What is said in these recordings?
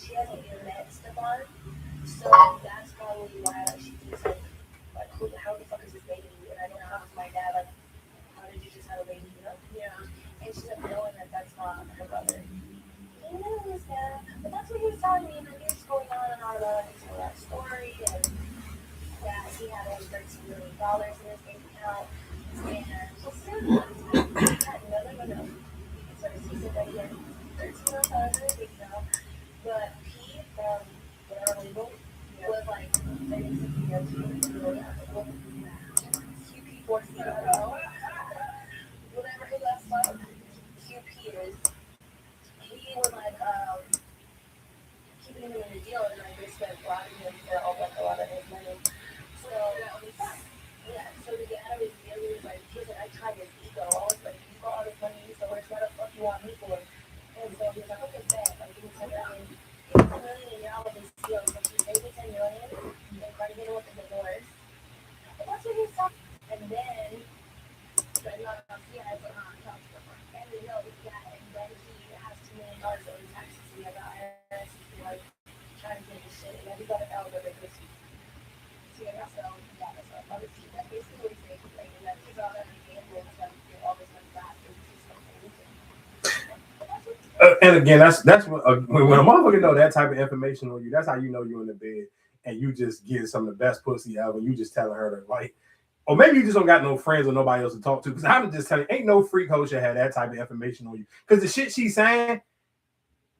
she has an internet stuff on, so that's probably why like she just like who, how the fuck is this baby? And I don't know how it's my dad. Like, how did you just have a baby? You know? Yeah. And she's like, knowing that that's not her brother. You know, this guy. But that's what he was telling me. And then he was going on and on about his whole that story and that he had like $13 million in his bank account. And we'll see what no. You can sort of see it right here. $13 million in his bank account. But P from whatever label was like, I think something else. QP14, I don't know. Whatever his last name, QP is. He was like, keeping him in the deal and like basically like robbing him for all like a lot of his money. So yeah, so to get out of his deal, he was like, I tried his ego. I was like, you got all this money, so what the fuck you want me for? And so he was like, okay, bet, like give me $10 million. Give me $10 million and you're out of this deal. So he paid me $10 million and tried to get him with the divorce. And that's what he was talking. And then so I know he has and we know that and then he has $2 million in taxes. We have the IRS like trying to get his shit, and then we got an elder because so yeah, that's basically what he's saying. Like, and that he's all that gamble and stuff to get all this money back. And again, that's what when a motherfucker know that type of information on you, that's how you know you're in the bed and you just get some of the best pussy ever. You just telling her to like, or maybe you just don't got no friends or nobody else to talk to. Because I'm just telling you, ain't no freak hoe should have that type of information on you. Because the shit she's saying,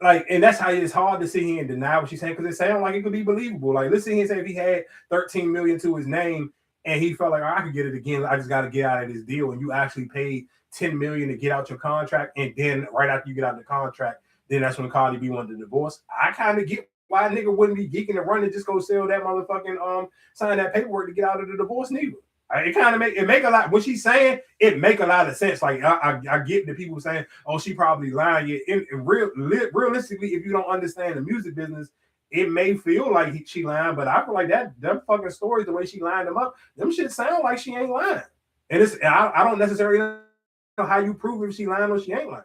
like, and that's how it's hard to sit here and deny what she's saying because it sounds like it could be believable. Like, let's sit here and say if he had 13 million to his name and he felt like, oh, I could get it again, I just got to get out of this deal, and you actually paid 10 million to get out your contract, and then right after you get out the contract, then that's when Cardi B wanted the divorce. I kind of get why a nigga wouldn't be geeking and running, just go sell that motherfucking sign that paperwork to get out of the divorce neither. It kind of make a lot. What she's saying, it make a lot of sense. Like I get the people saying, "Oh, she probably lying." Realistically, if you don't understand the music business, it may feel like she lying. But I feel like that fucking stories, the way she lined them up, them shit sound like she ain't lying. And I don't necessarily know how you prove if she lying or she ain't lying.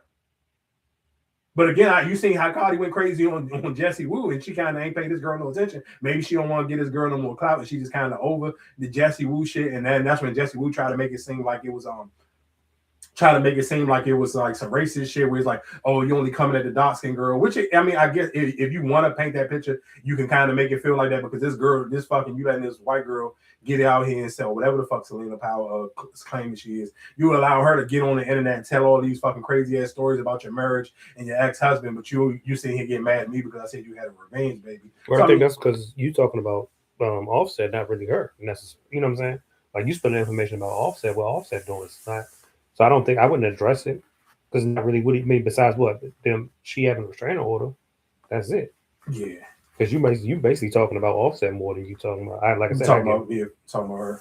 But again, you seen how Cardi went crazy on Jessie Woo, and she kind of ain't paid this girl no attention. Maybe she don't want to get this girl no more clout, and she just kind of over the Jessie Woo shit. And then that's when Jessie Woo tried to make it seem like it was like some racist shit where it's like, oh, you only coming at the dark skin girl. Which I guess if you want to paint that picture, you can kind of make it feel like that because you letting this white girl get out here and sell whatever the fuck Selena Powell is claiming she is. You allow her to get on the internet and tell all these fucking crazy ass stories about your marriage and your ex-husband, but you sitting here getting mad at me because I said you had a revenge, baby. Well, so I think that's because you talking about Offset, not really her. And that's, you know what I'm saying? Like you spilling information about Offset. What Offset doing is not. So I wouldn't address it because not really what he made besides what she having a restraining order. That's it. Yeah. Because you basically talking about Offset more than you talking about. Talking about her.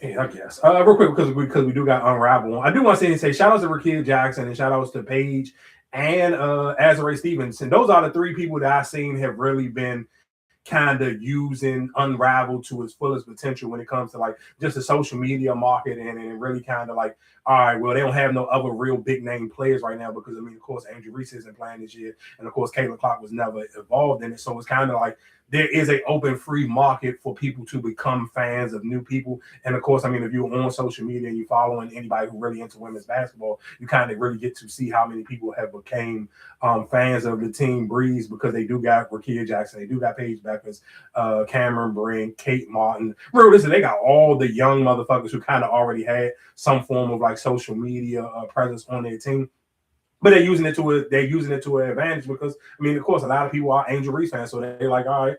Yeah, I guess. Real quick because we do got Unravel. I do want to say shout outs to Rakia Jackson and shout outs to Paige and Azarae Stevenson. Those are the three people that I've seen have really been kind of using Unravel to its fullest potential when it comes to like just the social media market and really kind of like, all right, well, they don't have no other real big name players right now because of course Andrew Reese isn't playing this year, and of course Caitlin Clark was never involved in it, so it's kind of like there is an open free market for people to become fans of new people. And of course, if you're on social media and you're following anybody who really into women's basketball, you kind of really get to see how many people have became fans of the Team Breeze because they do got Rakia Jackson, they do got Paige Beckers, Cameron Brink, Kate Martin. Listen, they got all the young motherfuckers who kind of already had some form of like social media presence on their team. But they're using it to an advantage because of course, a lot of people are Angel Reese fans, so they're like, all right,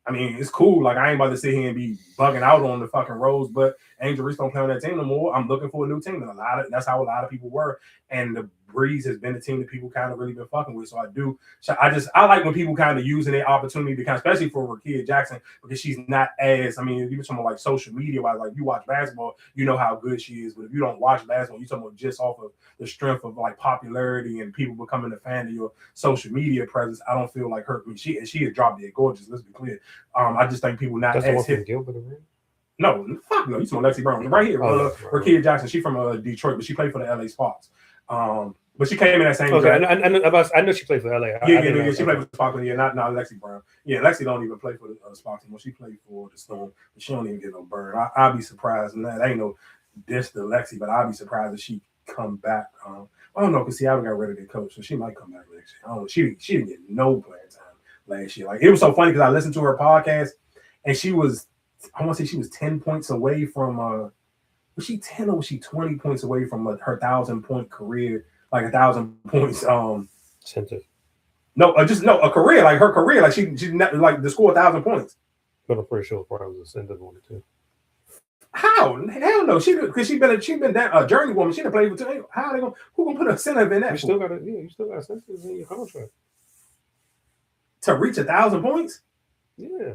it's cool. Like I ain't about to sit here and be bugging out on the fucking Rose, but Angel Reese don't play on that team no more. I'm looking for a new team, and that's how a lot of people were. And the Breeze has been a team that people kind of really been fucking with. So I like when people kind of using their opportunity to kind of, especially for Rakia Jackson, because she's not as, you're talking about like social media wise, like you watch basketball, you know how good she is. But if you don't watch basketball, you're talking about just off of the strength of like popularity and people becoming a fan of your social media presence. I don't feel like her. She has dropped it gorgeous. Let's be clear. I just think people not as hip. No, fuck no. You talking Lexi Brown right here. Rakia Jackson. She from Detroit, but she played for the LA Sparks. But But she came in that same Okay, draft. I know she played for LA. Yeah, she played for Sparkle. Yeah, not Lexi Brown. Yeah, Lexi don't even play for the Sparkle anymore. She played for the Storm, but she don't even get no burn. I'll be surprised, and that ain't no diss to Lexi, but I'll be surprised if she come back. I don't know, because Seattle got rid of their coach, so she might come back next year. I don't know. She didn't get no playing time last year. Like, it was so funny because I listened to her podcast, and she was, I want to say she was 10 points away from was she 10 or was she 20 points away from her 1,000-point career, like 1,000 points center. No, a career, like her career, like she like to score 1,000 points. But I'm pretty sure probably was a center one or two. How? Hell no. Because she's been that journey woman. She done played with two. How they who gonna put a center in that? You still got centers in your contract to reach 1,000 points. Yeah.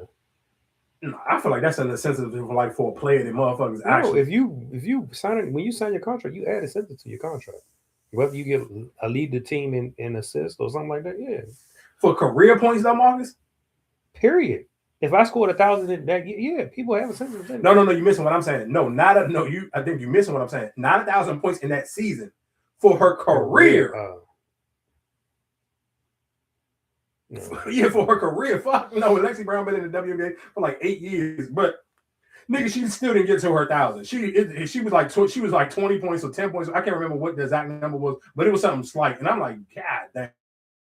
No, I feel like that's in the sense of like for a player that motherfuckers actually. If you sign it, when you sign your contract, you add a center to your contract. Whether you get a lead the team in assist or something like that, yeah. For career points though, Marcus. Period. If I scored 1,000 in that, yeah, people have a center. No, you're missing what I'm saying. I think you're missing what I'm saying. Not 1,000 points in that season for her career. No. Yeah, for her career. Fuck no, Lexi Brown been in the WNBA for like 8 years, but nigga, she still didn't get to her 1,000. She was like 20 points or 10 points. I can't remember what the exact number was, but it was something slight. And I'm like, God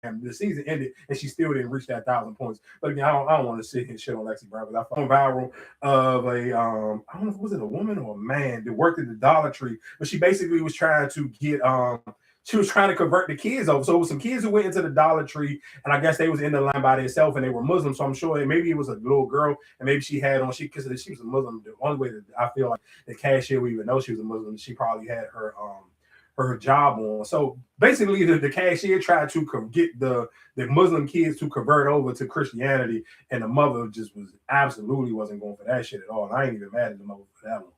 damn, the season ended and she still didn't reach that 1,000 points. But again, I don't want to sit here and shit on Lexi Brown because I found viral of a I don't know if was it a woman or a man that worked at the Dollar Tree, but she basically was trying to get she was trying to convert the kids over. So it was some kids who went into the Dollar Tree, and I guess they was in the line by themselves, and they were Muslim. So I'm sure maybe it was a little girl, and maybe she had on because she was a Muslim. The only way that I feel like the cashier would even know she was a Muslim, she probably had her job on. So basically, the cashier tried to get the Muslim kids to convert over to Christianity, and the mother just absolutely wasn't going for that shit at all. And I ain't even mad at the mother for that one.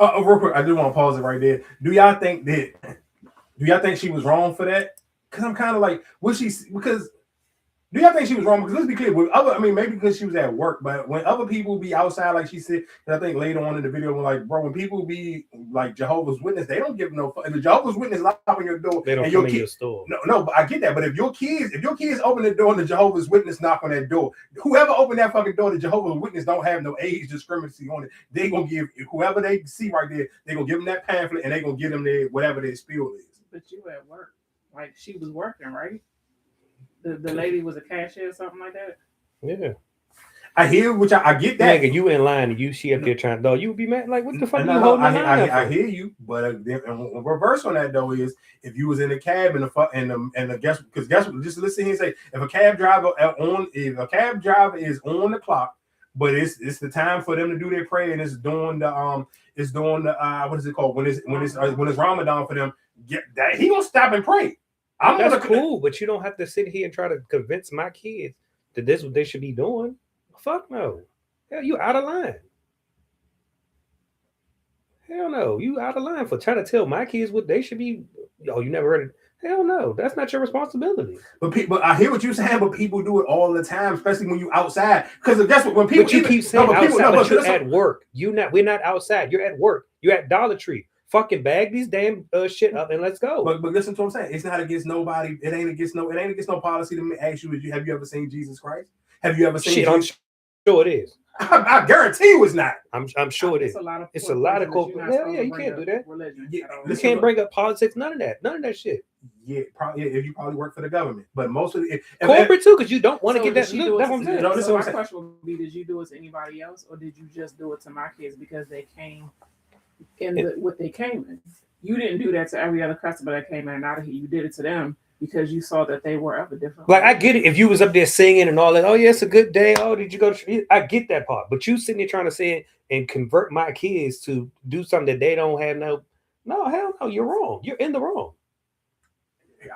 Real quick, I do want to pause it right there. Do y'all think she was wrong for that? Because I'm kind of like, do y'all think she was wrong? Because let's be clear, maybe because she was at work, but when other people be outside, like she said, I think later on in the video, like, bro, when people be like Jehovah's Witness, they don't give no fuck. If the Jehovah's Witness lock on your door, they don't and come in your store. No, but I get that. But if your kids open the door and the Jehovah's Witness knock on that door, whoever opened that fucking door, the Jehovah's Witness don't have no age discriminancy on it. They gonna give whoever they see right there, they gonna give them that pamphlet and they gonna give them whatever their spiel is. But you at work, like she was working, right? The lady was a cashier or something like that. Yeah, I hear which I get that. Nigga, you in line and she up there trying to you would be mad like what the fuck you holding the line I hear you, but reverse on that though is if you was in the cab and the guess what? Just listen here and say if a cab driver is on the clock, but it's the time for them to do their prayer and it's doing the what is it called when it's Ramadan for them, get that he gonna stop and pray. That's cool, but you don't have to sit here and try to convince my kids that this is what they should be doing. Fuck no. Hell, you out of line. Hell no, you out of line for trying to tell my kids what they should be. Oh, you never heard it? Hell no, that's not your responsibility. But people, I hear what you're saying, but people do it all the time, especially when you outside. Because that's what when people. But you keep saying outside, but you're at work. We're not outside. You're at work. You're at Dollar Tree. Fucking bag these damn shit up and let's go. But listen to what I'm saying. It's not against nobody. It ain't against no policy to ask you. Have you ever seen Jesus Christ? Have you ever seen? Shit, Jesus? I'm sure it is. I guarantee you it's not. I'm sure it is. It's a lot of yeah, you can't do that. You can't bring up politics. None of that shit. Yeah, probably if you probably work for the government, but most of the corporate too, because you don't want to get that. That's what I'm saying. So my question would be: did you do it to anybody else, or did you just do it to my kids because they came in what they came in? You didn't do that to every other customer that came in and out of here. You did it to them because you saw that they were of a different. Like I get it. If you was up there singing and all that, oh yeah, it's a good day. Oh, did you go to? I get that part, but you sitting there trying to say it and convert my kids to do something that they don't have no. No, hell no, you're wrong. You're in the wrong. Yeah,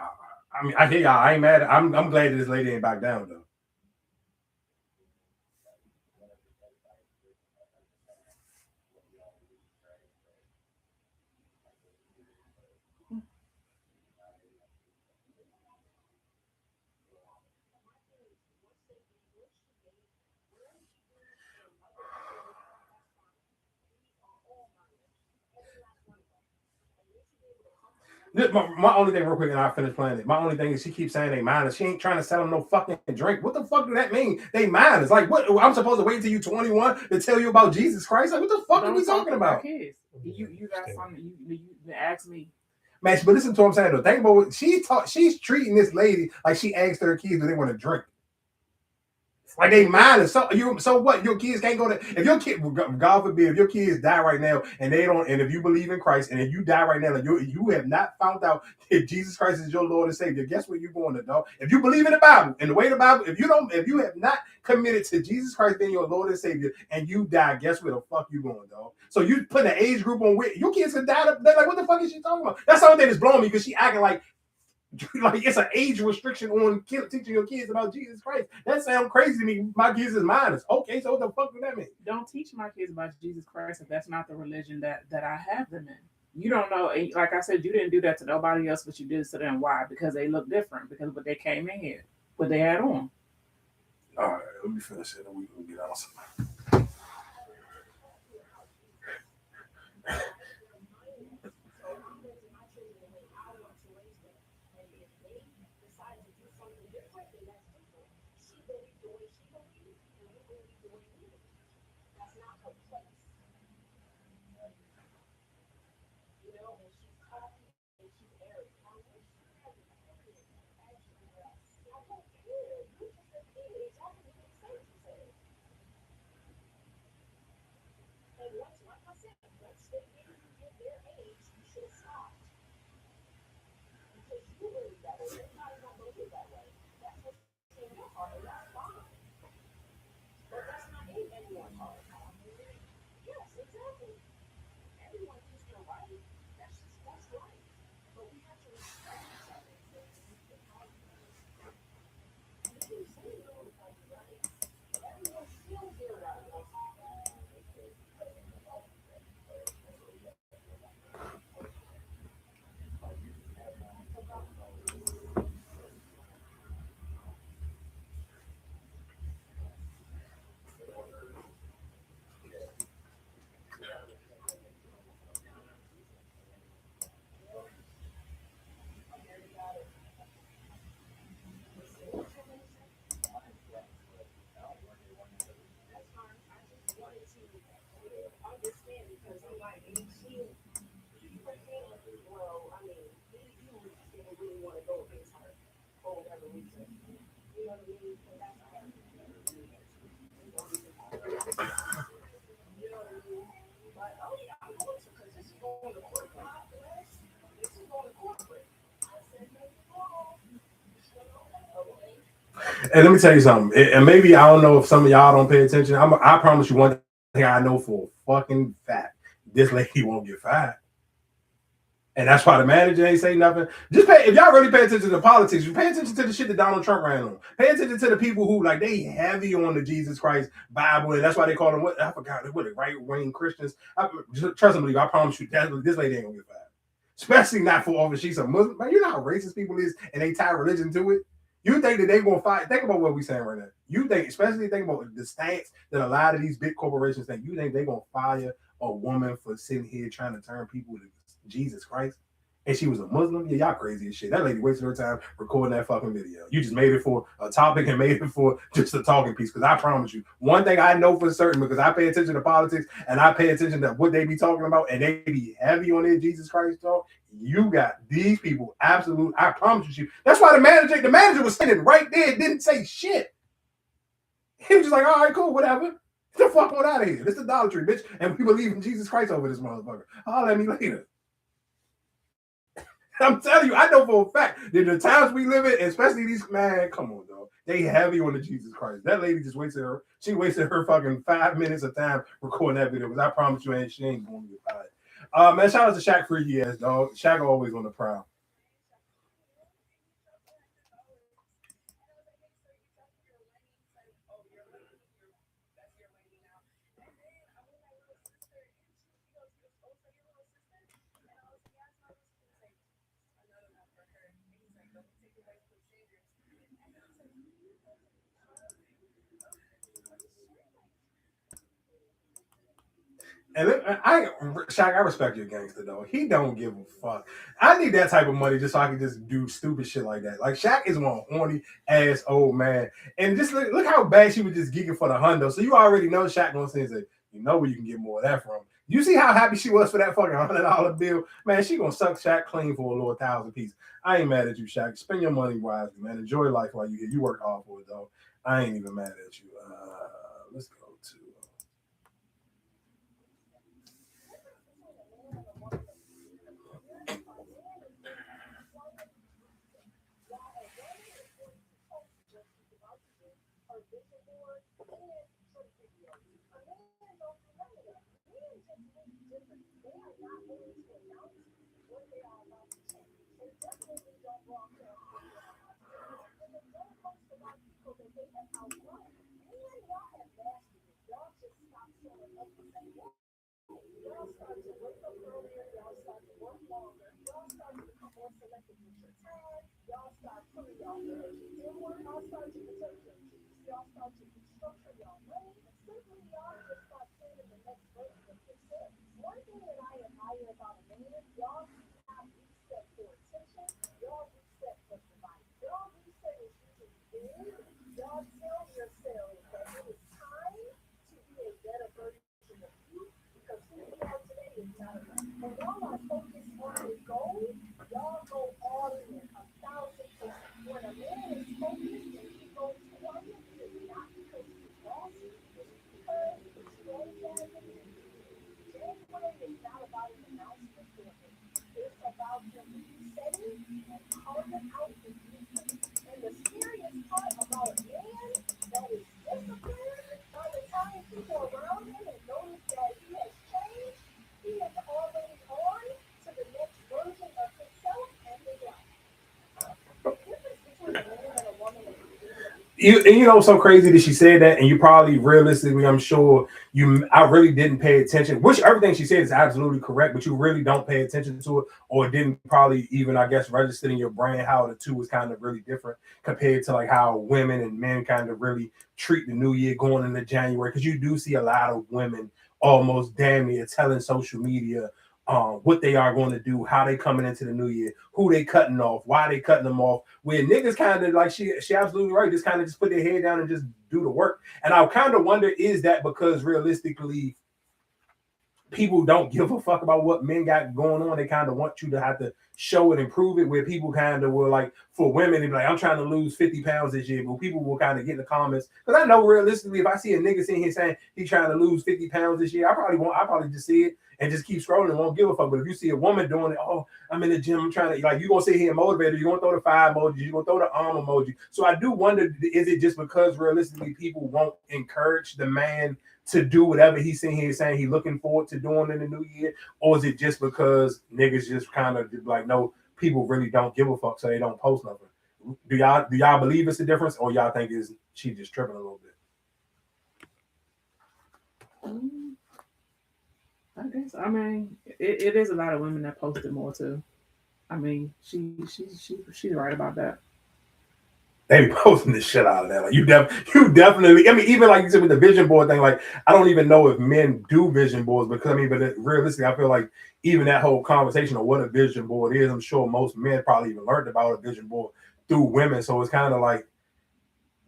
I mean, I hear y'all. I ain't mad. I'm glad that this lady ain't back down though. My only thing, real quick, and I'll finish playing it. My only thing is she keeps saying they minors. She ain't trying to sell them no fucking drink. What the fuck does that mean? They minors. Like, what? I'm supposed to wait till you 21 to tell you about Jesus Christ? Like, what the fuck are we talking about? Kids. You got something you ask me. Man, but listen to what I'm saying though. Think about what she's treating this lady like she asked her kids do they want to drink. Like they minors. So what? Your kids can't go to if your kid, God forbid, if your kids die right now and they don't, and if you believe in Christ and if you die right now and you have not found out if Jesus Christ is your Lord and Savior, guess where you're going to dog? If you believe in the Bible and the way the Bible, if you have not committed to Jesus Christ being your Lord and Savior and you die, guess where the fuck you going, dog? So you put an age group on where your kids could die. They're like, what the fuck is she talking about? That's the only thing that's blowing me because she acting like it's an age restriction on teaching your kids about Jesus Christ. That sounds crazy to me. My kids is minors. Okay, so what the fuck does that mean? Don't teach my kids about Jesus Christ if that's not the religion that I have them in. You don't know. Like I said, you didn't do that to nobody else, but you did it to them. Why? Because they look different. Because what they came in here, what they had on. All right, let me finish it and we can get on something. And let me tell you something. And maybe I don't know if some of y'all don't pay attention. I promise you one thing I know for a fucking fact: this lady won't get fired. And that's why the manager ain't say nothing. Just pay, if y'all really pay attention to politics, you pay attention to the shit that Donald Trump ran on. Pay attention to the people who like they heavy on the Jesus Christ Bible, and that's why they call them what I forgot what right wing Christians. Trust me, I promise you, this lady ain't gonna get fired. Especially not for office. She's a Muslim. Man, you know how racist people is, and they tie religion to it. You think that they gonna fight? Think about what we saying right now. You think, especially think about the stance that a lot of these big corporations think. You think they gonna fire a woman for sitting here trying to turn people to Jesus Christ? And she was a Muslim? Yeah, y'all crazy as shit. That lady wasted her time recording that fucking video. You just made it for a topic and made it for just a talking piece. Because I promise you, one thing I know for certain, because I pay attention to politics and I pay attention to what they be talking about, and they be heavy on their Jesus Christ talk. You got these people absolute. I promise you. That's why the manager was standing right there, didn't say shit. He was just like, all right, cool, whatever. Get the fuck on out of here. This is idolatry, bitch. And we believe in Jesus Christ over this motherfucker. Holler at me later. I'm telling you, I know for a fact that the times we live in, especially these, man, come on, dog. They heavy on the Jesus Christ. That lady just wasted her fucking 5 minutes of time recording that video, because I promise you, she ain't going to get fired. Man, shout out to Shaq Freaky ass, dog. Shaq always on the prowl. And Shaq, I respect your gangster though. He don't give a fuck. I need that type of money just so I can just do stupid shit like that. Like Shaq is one horny ass old man, and just look how bad she was just geeking for the hundo. So you already know Shaq gonna say, you know where you can get more of that from. You see how happy she was for that fucking $100 bill, man. She gonna suck Shaq clean for a little 1,000 piece. I ain't mad at you, Shaq. Spend your money wisely, man. Enjoy life while you here. You work hard for it though. I ain't even mad at you. Let's go to. You know, so crazy that she said that, and you probably realistically, I'm sure I really didn't pay attention, which everything she said is absolutely correct, but you really don't pay attention to it, or didn't probably even, I guess, register in your brain how the two was kind of really different compared to like how women and men kind of really treat the new year going into January, because you do see a lot of women almost damn near telling social media what they are going to do, how they coming into the new year, who they cutting off, why they cutting them off. Where niggas kind of like she absolutely right, just kind of just put their head down and just do the work. And I kind of wonder, is that because realistically people don't give a fuck about what men got going on? They kind of want you to have to show it and prove it, where people kind of will like, for women, they be like, I'm trying to lose 50 pounds this year, but people will kind of get in the comments, because I know realistically, if I see a nigga sitting here saying he's trying to lose 50 pounds this year, I probably just see it and just keep scrolling and won't give a fuck. But if you see a woman doing it, oh, I'm in the gym, I'm trying to, like, you're gonna sit here and motivate her, you're gonna throw the fire emoji, you're gonna throw the arm emoji. So I do wonder, is it just because realistically people won't encourage the man to do whatever he's sitting here saying he's looking forward to doing in the new year? Or is it just because niggas just kind of like, no, people really don't give a fuck, so they don't post nothing? Do y'all believe it's a difference, or y'all think is she just tripping a little bit? I guess. I mean, it is a lot of women that post it more too. I mean, she's right about that. They be posting the shit out of that. Like you definitely. I mean, even like you said with the vision board thing. Like I don't even know if men do vision boards, because I mean, but realistically, I feel like even that whole conversation of what a vision board is, I'm sure most men probably even learned about a vision board through women. So it's kind of like,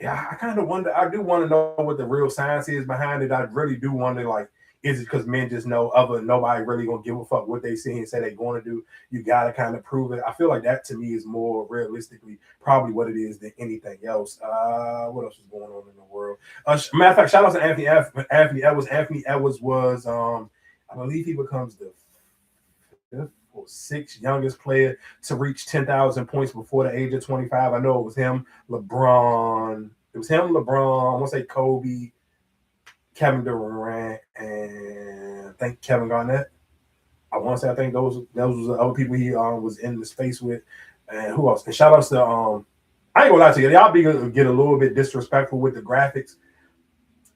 yeah, I kind of wonder. I do want to know what the real science is behind it. I really do wonder, like, is it because men just know nobody really gonna give a fuck what they see and say they're going to do? You gotta kind of prove it. I feel like that to me is more realistically probably what it is than anything else. What else is going on in the world? Matter of fact, shout out to Anthony Edwards. Anthony Edwards was, I believe he becomes the fifth or sixth youngest player to reach 10,000 points before the age of 25. I know it was him, LeBron. It was him, LeBron. I want to say Kobe, Kevin Durant, and I think Kevin Garnett. I want to say I think those was the other people he was in the space with. And who else? And shout outs to I ain't gonna lie to you, y'all get a little bit disrespectful with the graphics.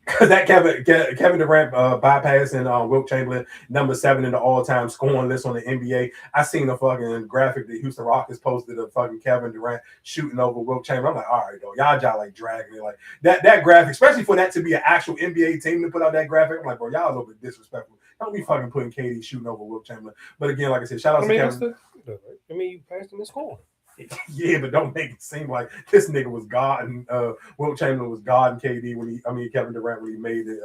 Because that Kevin Durant bypassing Wilt Chamberlain, number 7 in the all-time scoring list on the NBA. I seen a fucking graphic that Houston Rockets posted of fucking Kevin Durant shooting over Wilt Chamberlain. I'm like, all right, though, y'all like dragging it. Like that graphic, especially for that to be an actual NBA team to put out that graphic. I'm like, bro, y'all a little bit disrespectful. Don't be fucking putting KD shooting over Wilt Chamberlain. But again, like I said, shout out to Kevin. You passed him in scoring. Yeah, but don't make it seem like this nigga was God and Wilt Chamberlain was God and KD Kevin Durant when he made it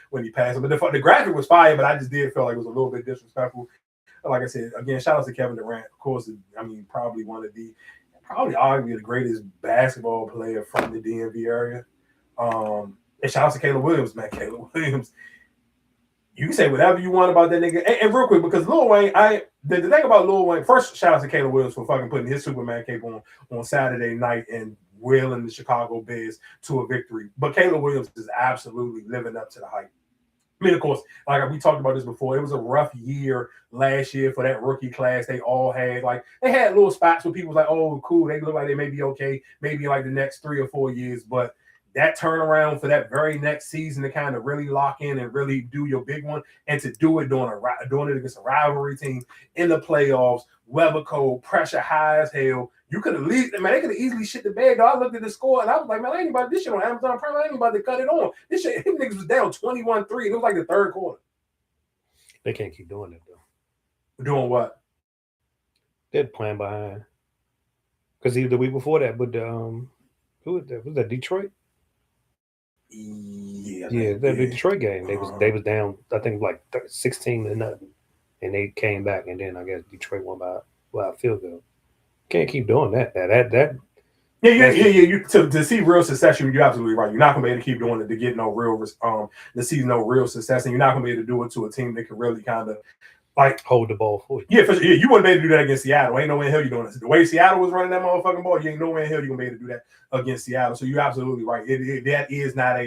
when he passed him. But the graphic was fire, but I just did feel like it was a little bit disrespectful. But like I said, again, shout out to Kevin Durant. Of course, probably arguably the greatest basketball player from the DMV area. And shout out to Caleb Williams, man. Caleb Williams. You can say whatever you want about that nigga. And real quick, because Lil Wayne, the thing about Lil Wayne, first shout out to Caleb Williams for fucking putting his Superman cape on Saturday night and wheeling the Chicago Bears to a victory. But Caleb Williams is absolutely living up to the hype. I mean, of course, like we talked about this before, it was a rough year last year for that rookie class. They all had they had little spots where people was like, oh, cool, they look like they may be okay, maybe like the next 3 or 4 years, but that turnaround for that very next season to kind of really lock in and really do your big one, and to do it doing it against a rivalry team in the playoffs, weather cold, pressure high as hell. You could have they could have easily shit the bed. I looked at the score and I was like, man, I ain't about this shit on Amazon Prime. I ain't about to cut it on. This shit, them niggas was down 21-3. It was like the third quarter. They can't keep doing that though. Doing what? They're playing behind. Because the week before that, but who was that? Was that Detroit? Yeah, the Detroit game. They was down, I think, like 16-0, and they came back, and then I guess Detroit won by a field goal. Can't keep doing that. You to see real success, you're absolutely right. You're not gonna be able to keep doing it to get no real to see no real success, and you're not gonna be able to do it to a team that can really kind of like hold the ball for you. Yeah, for sure. Yeah, you wouldn't be able to do that against Seattle. Ain't no way in hell you're doing this. The way Seattle was running that motherfucking ball, you ain't no way in hell you're gonna be able to do that against Seattle. So you're absolutely right. That is not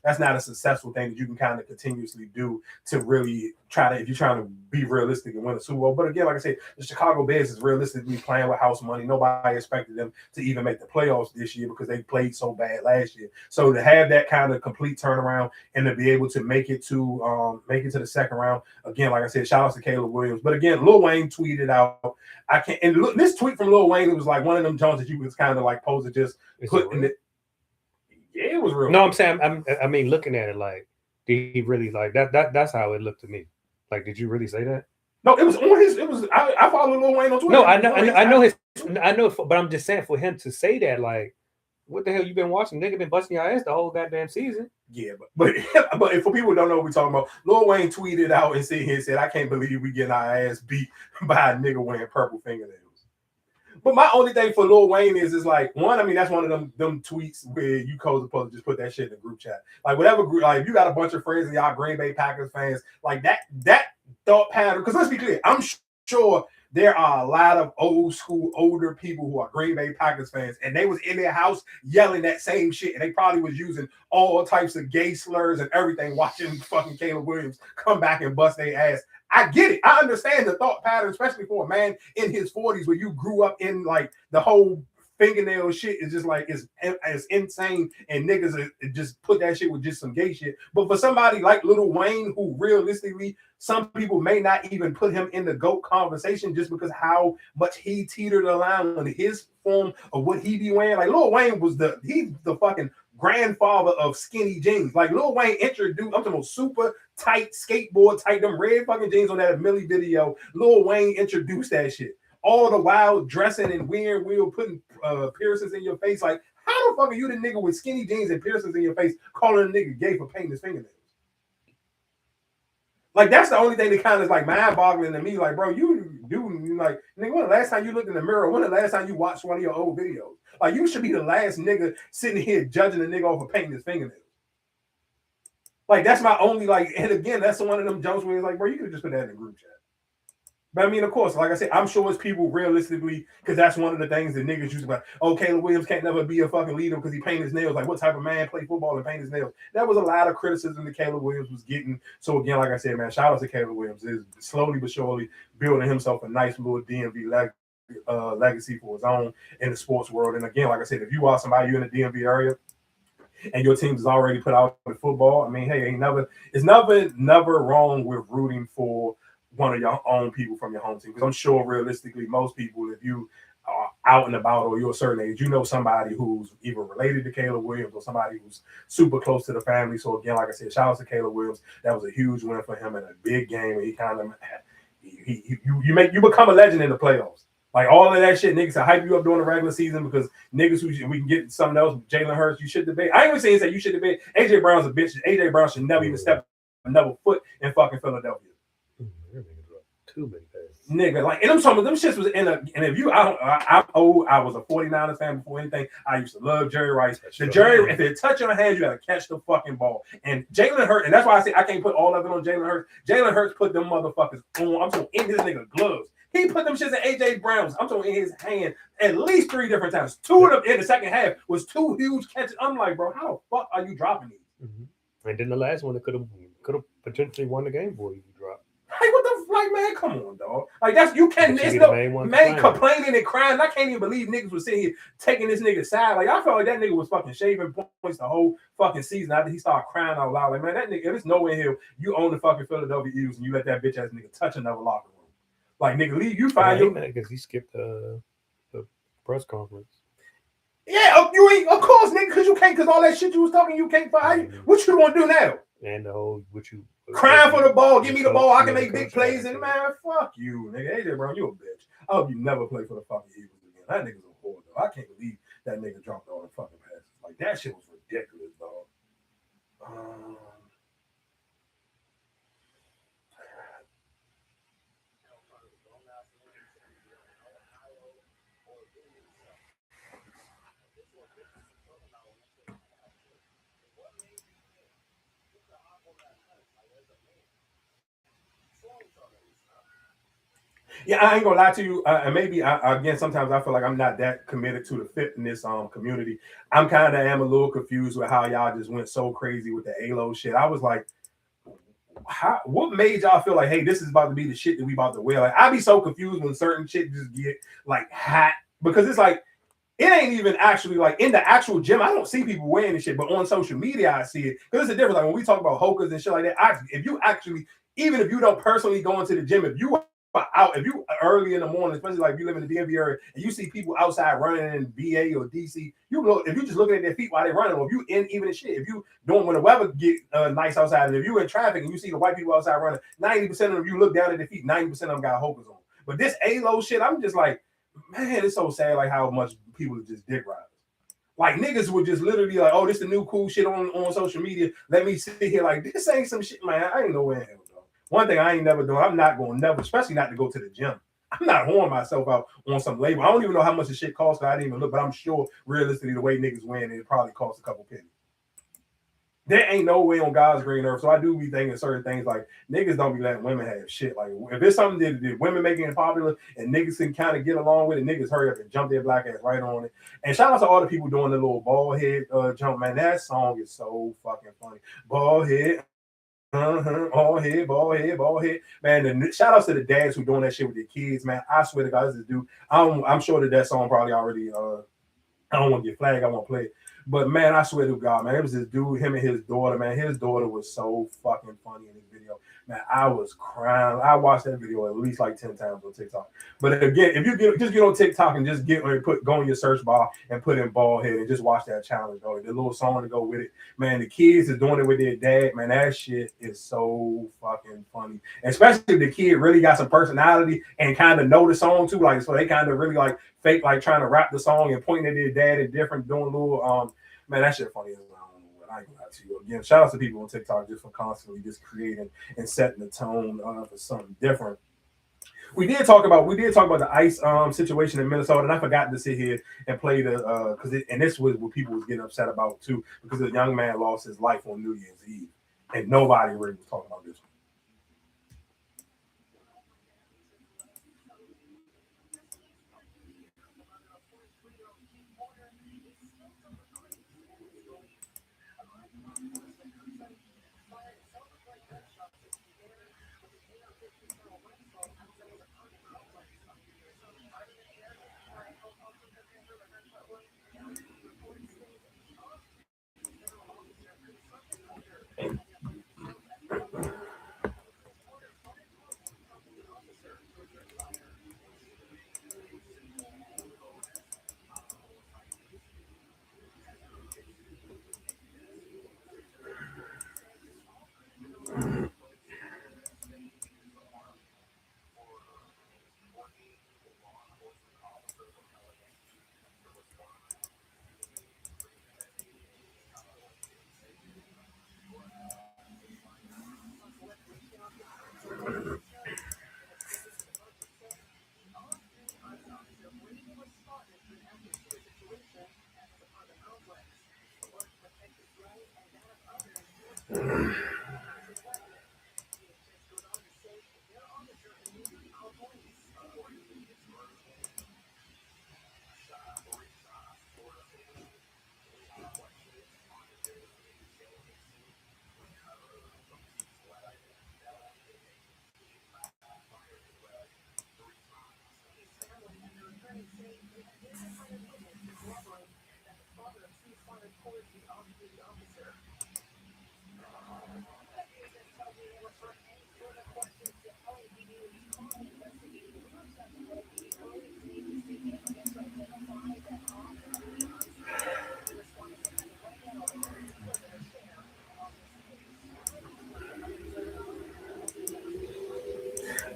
that's not a successful thing that you can kind of continuously do to really try to, if you're trying to be realistic and win a Super Bowl. But again, like I said, the Chicago Bears is realistically playing with house money. Nobody expected them to even make the playoffs this year because they played so bad last year. So to have that kind of complete turnaround and to be able to make it to the second round, again, like I said, shout out to Caleb Williams. But again, Lil Wayne tweeted out, this tweet from Lil Wayne, it was like one of them Jones that you was kind of like posed to just put in it. Yeah, it was real. No, I'm saying, I mean, looking at it, like, did he really like that? That's how it looked to me. Like, did you really say that? No, it was on his. It was. I follow Lil Wayne on Twitter. No, I know, but I'm just saying for him to say that, like, what the hell you been watching? Nigga been busting your ass the whole goddamn season. Yeah, but for people who don't know what we're talking about, Lil Wayne tweeted out and said, I can't believe we getting our ass beat by a nigga wearing purple fingernails. But my only thing for Lil Wayne is like one. I mean, that's one of them tweets where you supposed to just put that shit in the group chat. Like whatever group, like if you got a bunch of friends and y'all Green Bay Packers fans, like that thought pattern. Because let's be clear, I'm sure there are a lot of old school, older people who are Green Bay Packers fans, and they was in their house yelling that same shit, and they probably was using all types of gay slurs and everything, watching fucking Caleb Williams come back and bust their ass. I get it. I understand the thought pattern, especially for a man in his 40s where you grew up in like the whole fingernail shit is just like it's insane, and niggas just put that shit with just some gay shit. But for somebody like Lil Wayne, who realistically some people may not even put him in the GOAT conversation just because how much he teetered the line on his form of what he be wearing. Like Lil Wayne was he's the fucking grandfather of skinny jeans. Like Lil Wayne introduced, I'm talking about super tight skateboard tight, them red fucking jeans on that Millie video. Lil Wayne introduced that shit. All the while dressing and weird, putting piercings in your face. Like, how the fuck are you the nigga with skinny jeans and piercings in your face calling a nigga gay for painting his fingernails? Like, that's the only thing that kind of is like mind-boggling to me. Like, bro, you like, nigga, when the last time you looked in the mirror? When the last time you watched one of your old videos? Like, you should be the last nigga sitting here judging a nigga off of painting his fingernails. Like, that's my only, like, and again, that's one of them jokes where it's like, bro, you could just put that in the group chat. But I mean, of course, like I said, I'm sure it's people realistically, because that's one of the things that niggas used to be like, oh, Caleb Williams can't never be a fucking leader because he painted his nails. Like, what type of man play football and paint his nails? That was a lot of criticism that Caleb Williams was getting. So again, like I said, man, shout out to Caleb Williams. Is slowly but surely building himself a nice little DMV legacy for his own in the sports world. And again, like I said, if you are somebody you're in the DMV area and your team is already put out with football, I mean, hey, it's never wrong with rooting for one of your own people from your home team. Because I'm sure realistically, most people, if you are out and about or you're a certain age, you know somebody who's either related to Caleb Williams or somebody who's super close to the family. So again, like I said, shout out to Caleb Williams. That was a huge win for him in a big game. He kind of you become a legend in the playoffs. Like all of that shit, niggas to hype you up during the regular season because niggas we can get something else. Jalen Hurts, you should debate. I ain't even saying that you should debate. AJ Brown's a bitch. AJ Brown should never even step another foot in fucking Philadelphia. Too many passes. Nigga, like, and I'm talking about them shits was in a, and if you, I'm old, I was a 49ers fan before anything. I used to love Jerry Rice. If it touch your hands, you gotta catch the fucking ball. And Jalen Hurts, and that's why I say I can't put all of it on Jalen Hurts. Jalen Hurts put them motherfuckers on, I'm talking in his nigga gloves. He put them shits in AJ Brown's, I'm talking in his hand at least 3 different times. 2 of them in the second half was 2 huge catches. I'm like, bro, how the fuck are you dropping these? Mm-hmm. And then the last one that could have potentially won the game for you dropped. Like what the like, man? Come on, dog. Like that's you can't. It's no man complaining and crying. I can't even believe niggas was sitting here taking this nigga's side. Like I felt like that nigga was fucking shaving points the whole fucking season after he started crying out loud. Like man, that nigga, if it's nowhere here, you own the fucking Philadelphia Eagles and you let that bitch ass nigga touch another locker room. Like nigga, leave you find your because he skipped the press conference. Yeah, you ain't of course, nigga, because you can't because all that shit you was talking, you can't find. What you want to do now? And the whole crying for the ball, give me the ball, I can make big plays. And man, fuck you, nigga. AJ Brown, you a bitch. I hope you never play for the fucking Eagles again. That nigga's a whore, though. I can't believe that nigga dropped all the fucking passes. Like that shit was ridiculous, dog. Yeah, I ain't gonna lie to you. And maybe again, sometimes I feel like I'm not that committed to the fitness community. I'm kind of am a little confused with how y'all just went so crazy with the ALO shit. I was like, what made y'all feel like, hey, this is about to be the shit that we about to wear? Like, I be so confused when certain shit just get like hot because it's like it ain't even actually like in the actual gym. I don't see people wearing this shit, but on social media I see it because it's a difference. Like when we talk about hokers and shit like that, if you actually, even if you don't personally go into the gym, if you out, if you early in the morning, especially like if you live in the DMV area and you see people outside running in BA or DC, you look, if you just looking at their feet while they're running, or if you in even shit, if you don't when the weather get nice outside, and if you in traffic and you see the white people outside running, 90% of them, you look down at their feet, 90% of them got hokers on. But this ALO shit, I'm just like, man, it's so sad like how much people are just dick riders. Like niggas would just literally like, oh, this the new cool shit on social media. Let me sit here like this ain't some shit, man. I ain't nowhere in hell. One thing I ain't never doing, I'm not going never, especially not to go to the gym. I'm not whoring myself out on some label. I don't even know how much the shit costs. I didn't even look, but I'm sure realistically the way niggas win, it probably costs a couple pennies. There ain't no way on God's green earth. So I do be thinking certain things like niggas don't be letting women have shit. Like if it's something that women making it popular and niggas can kind of get along with it, niggas hurry up and jump their black ass right on it. And shout out to all the people doing the little bald head jump, man. That song is so fucking funny. Bald head. Bald head. Man, and shout outs to the dads who doing that shit with their kids, man. I swear to God, this dude. I'm sure that song probably already. I don't want to get flagged. I won't play it. But man, I swear to God, man, it was this dude, him and his daughter, man. His daughter was so fucking funny in this video. Man, I was crying. I watched that video at least like 10 times on TikTok. But again, if you get on TikTok and just go in your search bar and put in bald head and just watch that challenge, though. The little song to go with it. Man, the kids is doing it with their dad. Man, that shit is so fucking funny. Especially if the kid really got some personality and kind of know the song too. Like, so they kind of really like fake like trying to rap the song and pointing at their dad and different, doing little man, that shit funny as well. I ain't gonna lie to you. Again, shout out to people on TikTok just for constantly just creating and setting the tone for something different. We did talk about the ICE situation in Minnesota, and I forgot to sit here and play the and this was what people was getting upset about too, because the young man lost his life on New Year's Eve, and nobody really was talking about this one.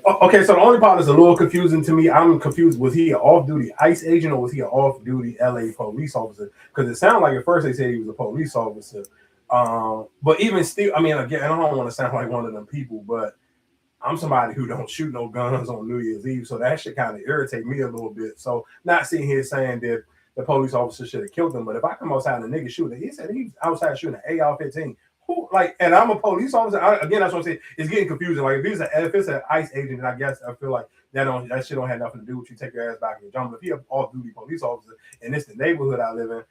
Okay, so the only part that's a little confusing to me, I'm confused. Was he an off-duty ICE agent or was he an off-duty LA police officer? Because it sounded like at first they said he was a police officer. But even still, I mean, again, I don't want to sound like one of them people, but I'm somebody who don't shoot no guns on New Year's Eve, so that shit kind of irritate me a little bit. So not sitting here saying that the police officer should have killed him, but if I come outside and a nigga shooting, he said he's outside shooting an AR-15. Who, like, and I'm a police officer. Again, that's what I'm saying. It's getting confusing. Like, if it's an ICE agent, then I guess I feel like that shit don't have nothing to do with you. Take your ass back and jump. If you're an off-duty police officer, and it's the neighborhood I live in,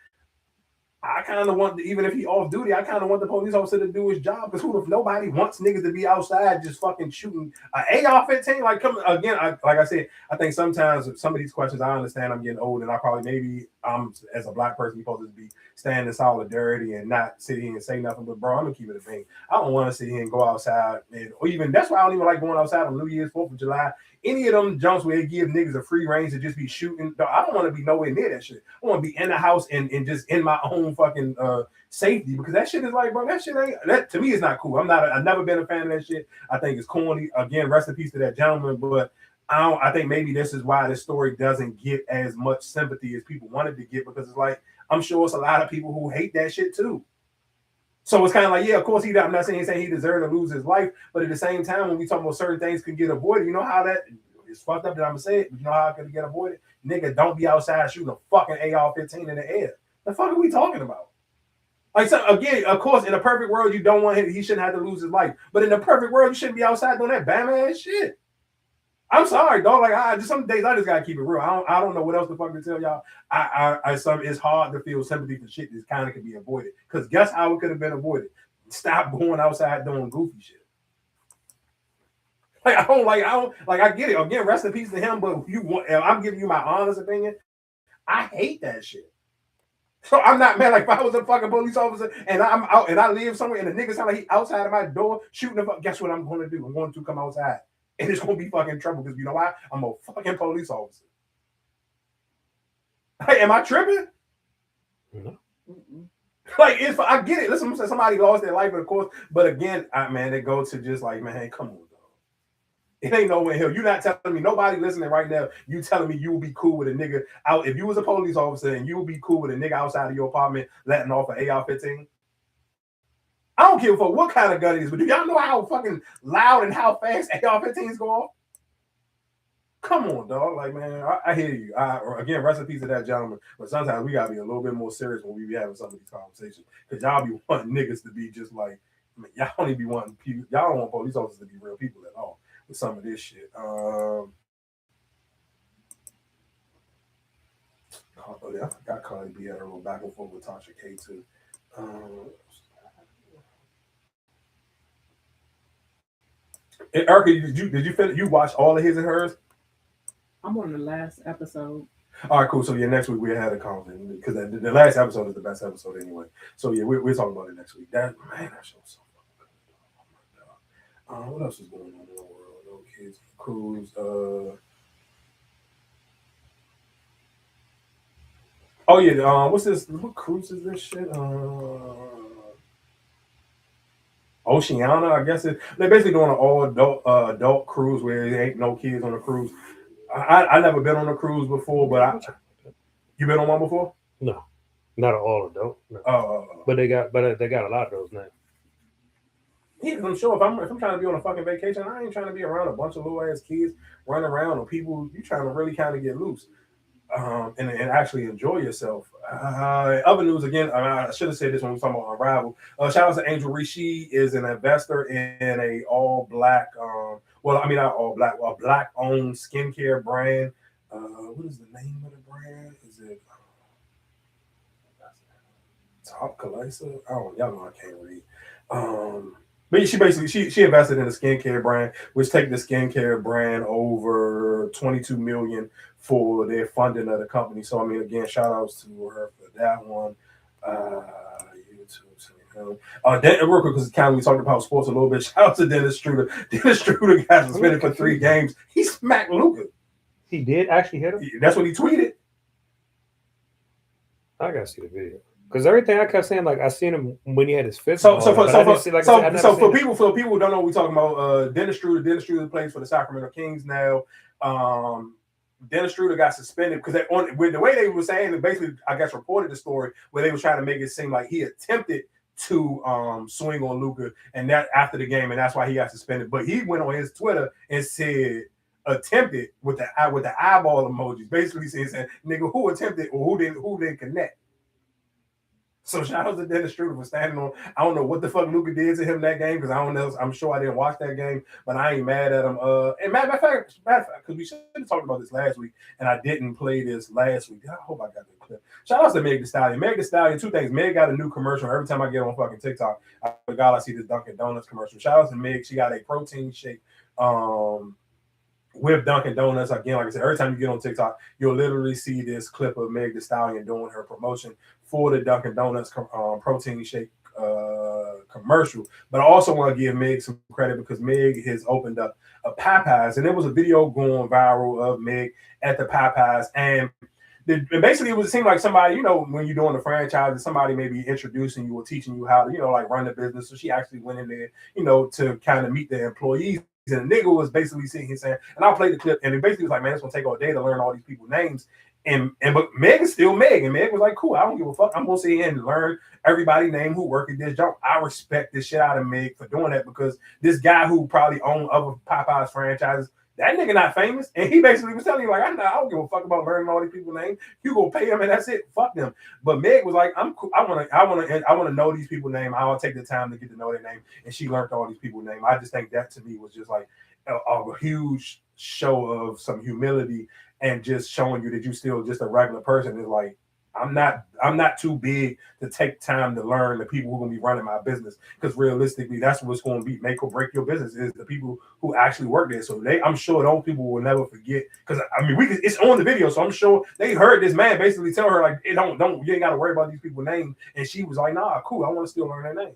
I kind of want, even if he off duty, I kind of want the police officer to do his job, because nobody wants niggas to be outside just fucking shooting an AR-15. Like, come again, like I said, I think sometimes some of these questions, I understand I'm getting old, and I probably maybe I'm as a black person supposed to be standing in solidarity and not sit here and say nothing. But bro, I'm gonna keep it a thing. I don't want to sit here and go outside, or even that's why I don't even like going outside on New Year's, 4th of July. Any of them jumps where they give niggas a free range to just be shooting. I don't want to be nowhere near that shit. I want to be in the house and just in my own fucking safety, because that shit is like, bro, that shit ain't, that to me is not cool. I've never been a fan of that shit. I think it's corny. Again, rest in peace to that gentleman, but I think maybe this is why this story doesn't get as much sympathy as people wanted to get, because it's like, I'm sure it's a lot of people who hate that shit too. So it's kind of like, yeah, of course I'm not saying he deserved to lose his life, but at the same time, when we talk about certain things can get avoided, you know how that, it's fucked up that I'm gonna say it, but you know how I could get avoided? Nigga, don't be outside shooting a fucking AR-15 in the air. The fuck are we talking about? Like, so again, of course, in a perfect world, you don't want him, he shouldn't have to lose his life. But in the perfect world, you shouldn't be outside doing that Batman ass shit. I'm sorry, dog. Like, some days I just gotta keep it real. I don't know what else to fucking tell y'all. It's hard to feel sympathy for shit that kind of can be avoided. Because guess how it could have been avoided? Stop going outside doing goofy shit. I get it. Again, rest in peace to him. But I'm giving you my honest opinion. I hate that shit. So I'm not mad. Like if I was a fucking police officer and I'm out and I live somewhere and the nigga sound like he outside of my door shooting the fuck. Guess what I'm going to do? I'm going to come outside and it's going to be fucking trouble because you know why? I'm a fucking police officer. Hey, am I tripping? No. Like if I get it. Listen, somebody lost their life, of course. But again, man, they go to just like, man, come on. It ain't nowhere here. You're not telling me, nobody listening right now, you telling me you will be cool with a nigga out. If you was a police officer and you would be cool with a nigga outside of your apartment letting off an AR-15, I don't give a fuck what kind of gun it is, but do y'all know how fucking loud and how fast AR-15s go off? Come on, dog. Like, man, I hear you. Again, rest in peace to that gentleman. But sometimes we gotta be a little bit more serious when we be having some of these conversations. Because y'all be wanting niggas to be just like, I mean, y'all don't even be wanting people, y'all don't want police officers to be real people at all. Some of this shit. I got Cardi B at a little back and forth with Tasha K too. Erica, did you finish? You watch all of his and hers? I'm on the last episode. All right, cool. So yeah, next week we had a conversation because the last episode is the best episode anyway. So yeah, we're talking about it next week. That show's so fucking good. Oh my god. What else is going on in the world? Kids cruise. Oh yeah. What's this? What cruise is this shit? Oceana, I guess they're basically doing an all adult cruise where there ain't no kids on the cruise. I never been on a cruise before, but you been on one before? No, not an all adult. No. But they got a lot of those now. Yeah, I'm sure if I'm trying to be on a fucking vacation, I ain't trying to be around a bunch of little ass kids running around or people. You trying to really kind of get loose, and actually enjoy yourself. Other news again. I should have said this when we were talking about Unravel. Shout out to Angel Reese. She is an investor in a all black. Not all black. A black owned skincare brand. What is the name of the brand? Is it Top Kalisa? Y'all know I can't read. But she invested in a skincare brand, which take the skincare brand over $22 million for their funding of the company. So I mean, again, shout outs to her for that one. YouTube. Real quick, because kind of we talked about sports a little bit. Shout out to Dennis Struder. Dennis Struder got suspended for 3 games. He smacked Luka. He did actually hit him. That's what he tweeted. I gotta see the video. Because everything I kept saying, like I seen him when he had his fist. For people who don't know what we're talking about, Dennis Struder plays for the Sacramento Kings now. Dennis Struder got suspended because with the way they were saying, and basically, I guess reported the story where they were trying to make it seem like he attempted to swing on Luka, and that after the game, and that's why he got suspended. But he went on his Twitter and said attempted with the eyeball emojis, basically saying, "Nigga, who attempted or who didn't connect." So shout out to Dennis Struder for standing on. I don't know what the fuck Luka did to him that game because I don't know. I'm sure I didn't watch that game, but I ain't mad at him. And matter of fact, because we should have talked about this last week, and I didn't play this last week. I hope I got the clip. Shout out to Meg Thee Stallion. Meg Thee Stallion, 2 things. Meg got a new commercial. Every time I get on fucking TikTok, I see this Dunkin' Donuts commercial. Shout out to Meg. She got a protein shake. With Dunkin' Donuts, again, like I said, every time you get on TikTok, you'll literally see this clip of Meg Thee Stallion doing her promotion for the Dunkin' Donuts protein shake commercial. But I also want to give Meg some credit because Meg has opened up a Popeyes, and there was a video going viral of Meg at the Popeyes, and basically it seemed like somebody, when you're doing the franchise, somebody may be introducing you or teaching you how to, like run the business. So she actually went in there, to kind of meet the employees. And the nigga was basically sitting here saying, and I'll play the clip, and it basically was like, man, it's gonna take all day to learn all these people's names. But Meg is still Meg, and Meg was like, cool, I don't give a fuck. I'm gonna sit here and learn everybody's name who work at this job. I respect this shit out of Meg for doing that because this guy who probably owned other Popeyes franchises, that nigga not famous. And he basically was telling you, like, I don't give a fuck about learning all these people's names. You go pay them and that's it. Fuck them. But Meg was like, I'm cool. I wanna know these people's name. I'll take the time to get to know their name. And she learned all these people's name. I just think that to me was just like a huge show of some humility and just showing you that you still just a regular person. Is like, I'm not too big to take time to learn the people who are going to be running my business, because realistically, that's what's going to be make or break your business is the people who actually work there. So I'm sure those people will never forget, because I mean it's on the video, so I'm sure they heard this man basically tell her like, you ain't got to worry about these people's names, and she was like, nah, cool, I want to still learn their name.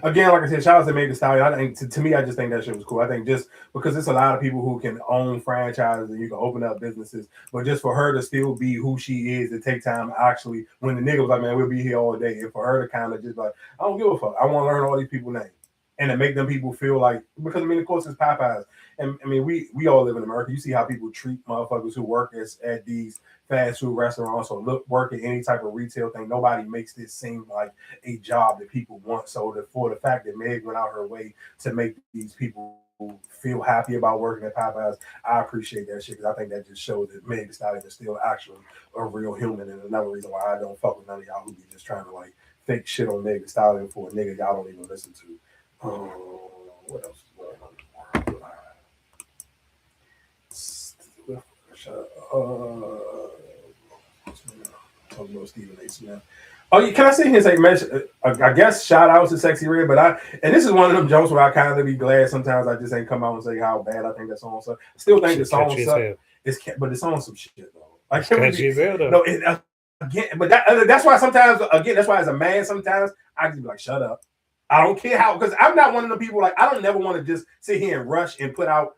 Again, like I said, shout out to Meg Thee Stallion. I think to me, I just think that shit was cool. I think just because there's a lot of people who can own franchises and you can open up businesses, but just for her to still be who she is, to take time actually, when the nigga was like, man, we'll be here all day, and for her to kind of just like, I don't give a fuck. I want to learn all these people's names. And to make them people feel like, because I mean, of course, it's Popeyes. And I mean, we all live in America. You see how people treat motherfuckers who work at these fast food restaurants or work at any type of retail thing. Nobody makes this seem like a job that people want. So for the fact that Meg went out her way to make these people feel happy about working at Popeyes, I appreciate that shit, because I think that just shows that Meg Thee Stallion is still actually a real human. And another reason why I don't fuck with none of y'all who be just trying to like fake shit on Meg Thee Stallion for a nigga y'all don't even listen to. What else is going on? Talking about Stephen A. Smith. Oh, yeah, can I sit here and say, I guess shout out to Sexy Red, but this is one of them jokes where I kind of be glad sometimes I just ain't come out and say how bad I think that song sucks. I still think the song sucks. But it's on some shit though. Like, no, again, but that's why sometimes, again, that's why as a man sometimes I just be like, shut up. I don't care how, because I'm not one of the people, like, I don't never want to just sit here and rush and put out,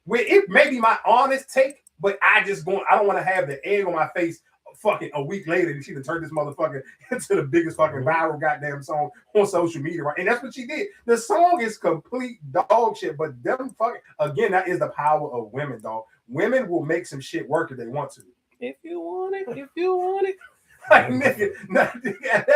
it may be my honest take, but I don't want to have the egg on my face fucking a week later and she done turned this motherfucker into the biggest fucking viral goddamn song on social media, right? And that's what she did. The song is complete dog shit, but them fucking, again, that is the power of women, dog. Women will make some shit work if they want to. If you want it. Like, nigga,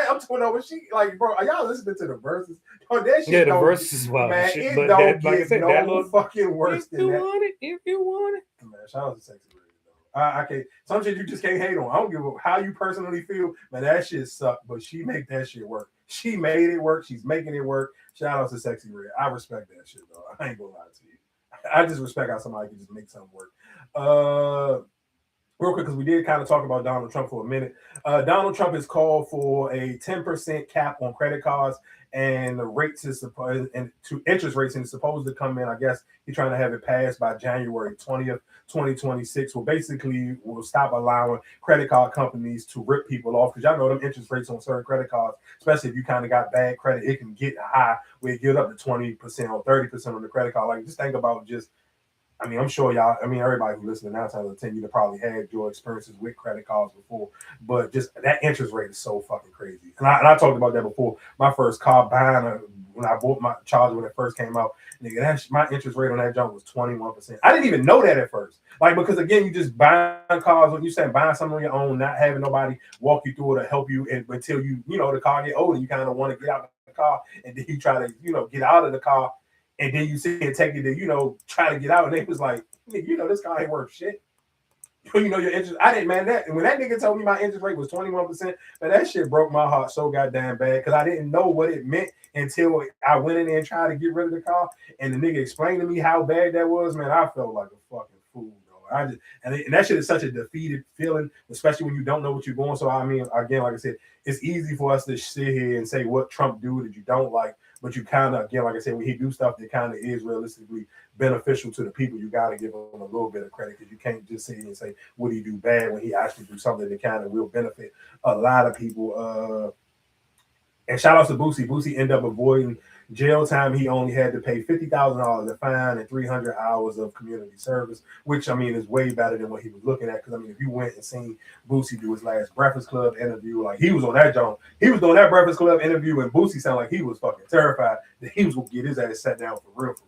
I'm talking about she, like, bro, are y'all listening to the verses? Oh, that shit, the verses, wow, man, shit, it don't get no fucking worse than that. If you want it. Man, shout out to Sexy Red, though. I can't, some shit you just can't hate on. I don't give a how you personally feel, man, that shit sucked, but she make that shit work. She made it work. She's making it work. Shout out to Sexy Red. I respect that shit, though. I ain't gonna lie to you. I just respect how somebody can just make something work. Real quick, because we did kind of talk about Donald Trump for a minute. Donald Trump has called for a 10% cap on credit cards, and the rates is supposed, and to interest rates is supposed to come in. I guess he's trying to have it passed by January 20th, 2026. Well, basically, we'll stop allowing credit card companies to rip people off, because y'all know them interest rates on certain credit cards, especially if you kind of got bad credit, it can get high where it get up to 20% or 30% on the credit card. Like, just think about just I mean, I'm sure y'all, I mean, everybody who listening now times 10, you probably had your experiences with credit cards before, but just that interest rate is so fucking crazy. And I talked about that before. My first car when I bought my Charger when it first came out, nigga, my interest rate on that junk was 21%. I didn't even know that at first. Like, because again, you just buying cars, when you say buying something on your own, not having nobody walk you through it or help you until the car get old and you kind of want to get out of the car, and then you try to, get out of the car. And then you see it take it to, try to get out. And they was like, this car ain't worth shit. Your interest. I didn't, man, that. And when that nigga told me my interest rate was 21%, man, that shit broke my heart so goddamn bad because I didn't know what it meant until I went in there and tried to get rid of the car. And the nigga explained to me how bad that was, man. I felt like a fucking fool, though. And that shit is such a defeated feeling, especially when you don't know what you're going. So, I mean, again, like I said, it's easy for us to sit here and say what Trump do that you don't like. But you kind of, again, like I said, when he do stuff that kind of is realistically beneficial to the people, you got to give him a little bit of credit because you can't just sit here and say, would he do bad when he actually do something that kind of will benefit a lot of people. And shout out to Boosie. Boosie ended up avoiding jail time. He only had to pay $50,000 a fine and 300 hours of community service, which, I mean, is way better than what he was looking at. Because, I mean, if you went and seen Boosie do his last Breakfast Club interview, like, he was on that joint. He was doing that Breakfast Club interview, and Boosie sounded like he was fucking terrified that he was going to get his ass set down for real, for real.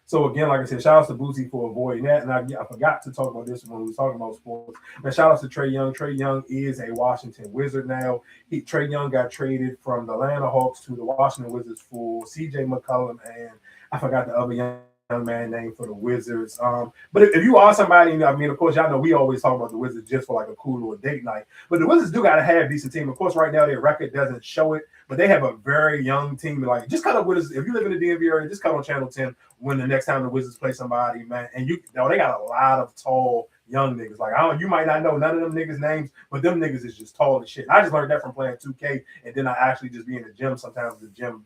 So, again, like I said, shout out to Boosie for avoiding that. And I forgot to talk about this when we was talking about sports. But shout out to Trae Young. Trae Young is a Washington Wizard now. Trae Young got traded from the Atlanta Hawks to the Washington Wizards for CJ McCollum, and I forgot the other young man name for the Wizards. But if you are somebody, I mean, of course, y'all know we always talk about the Wizards just for like a cool little date night. But the Wizards do got to have a decent team. Of course, right now their record doesn't show it, but they have a very young team. Like, just kind of with us, if you live in the DMV area, just come on Channel 10 when the next time the Wizards play somebody, man. And they got a lot of tall young niggas. Like, you might not know none of them niggas' names, but them niggas is just tall as shit. And I just learned that from playing 2K, and then I actually just be in the gym. Sometimes the gym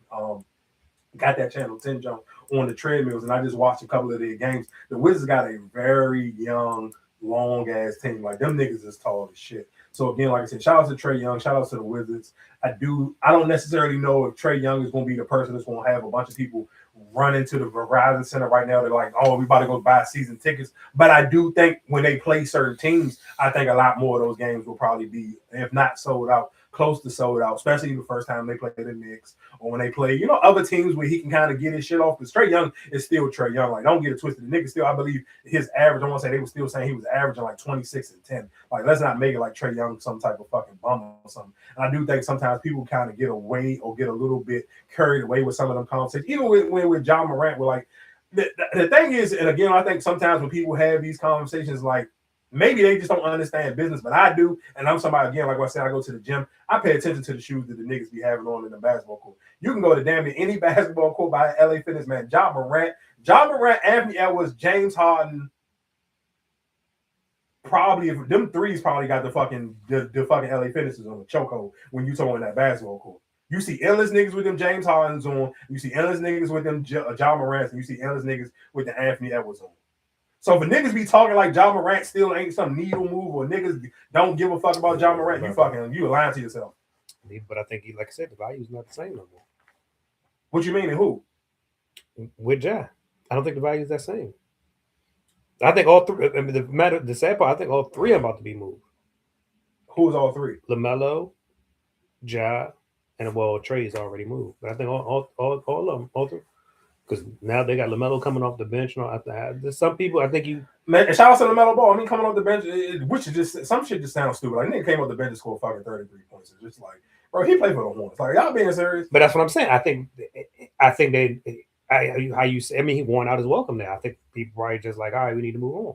got that Channel 10 jump on the treadmills, and I just watched a couple of their games. The Wizards got a very young, long-ass team. Like, them niggas is tall as shit. So, again, like I said, shout out to Trae Young. Shout out to the Wizards. I don't necessarily know if Trae Young is going to be the person that's going to have a bunch of people run into the Verizon Center right now. They're like, oh, we about to go buy season tickets. But I do think when they play certain teams, I think a lot more of those games will probably be, if not sold out, close to sold out, especially the first time they play the Knicks or when they play, other teams where he can kind of get his shit off. Because Trae Young is still Trae Young. Like, don't get it twisted. The Knicks still, I believe, his average, I want to say they were still saying he was averaging like 26 and 10. Like, let's not make it like Trae Young some type of fucking bum or something. And I do think sometimes people kind of get away or get a little bit carried away with some of them conversations. Even with John Morant, we're like, the thing is, and again, I think sometimes when people have these conversations, like, maybe they just don't understand business, but I do. And I'm somebody, again, like I said, I go to the gym. I pay attention to the shoes that the niggas be having on in the basketball court. You can go to damn near any basketball court by LA Fitness, man. John Morant, Anthony Edwards, James Harden. Probably, if them threes probably got the fucking LA Fitnesses on the chokehold when you talking that basketball court. You see endless niggas with them James Hardens on. You see endless niggas with them John Morants, and you see endless niggas with the Anthony Edwards on. So if niggas be talking like John Morant still ain't some needle move, or niggas don't give a fuck about John Morant, you lying to yourself. But I think like I said, the value's not the same no more. What you mean, and who? With Ja. I don't think the value's that same. I think all three. I mean, the sad part, I think all three are about to be moved. Who's all three? LaMelo, Ja, and Trae's already moved. But I think all of them, all three. Because now they got LaMelo coming off the bench. There's some people, I think Man, shout out to LaMelo Ball. I mean, coming off the bench, which is just, some shit just sounds stupid. Like, nigga came off the bench and scored fucking 33 points. It's just like, bro, he played for the Hornets. Like, y'all being serious? But that's what I'm saying. I think I mean, he won out his welcome there. I think people probably just like, all right, we need to move on.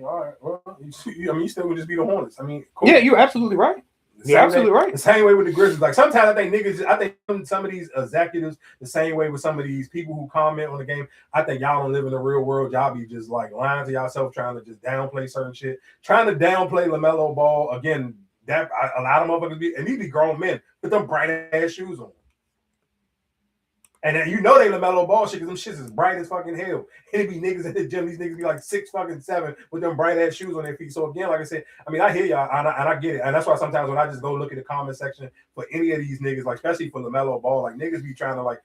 All right. Well, you still would just be the Hornets. I mean, cool. Yeah, you're absolutely right. You're absolutely right. The same way with the Grizzlies. Like, sometimes I think some of these executives, the same way with some of these people who comment on the game, I think y'all don't live in the real world. Y'all be just like lying to yourself, trying to just downplay certain shit, trying to downplay LaMelo Ball. Again, that a lot of motherfuckers and these be grown men with them bright ass shoes on. And then they LaMelo Ball shit because them shits is bright as fucking hell. And it be niggas in the gym. These niggas be like 6'7" with them bright ass shoes on their feet. So again, like I said, I mean, I hear y'all and I get it. And that's why sometimes when I just go look at the comment section for any of these niggas, like especially for LaMelo Ball, like niggas be trying to like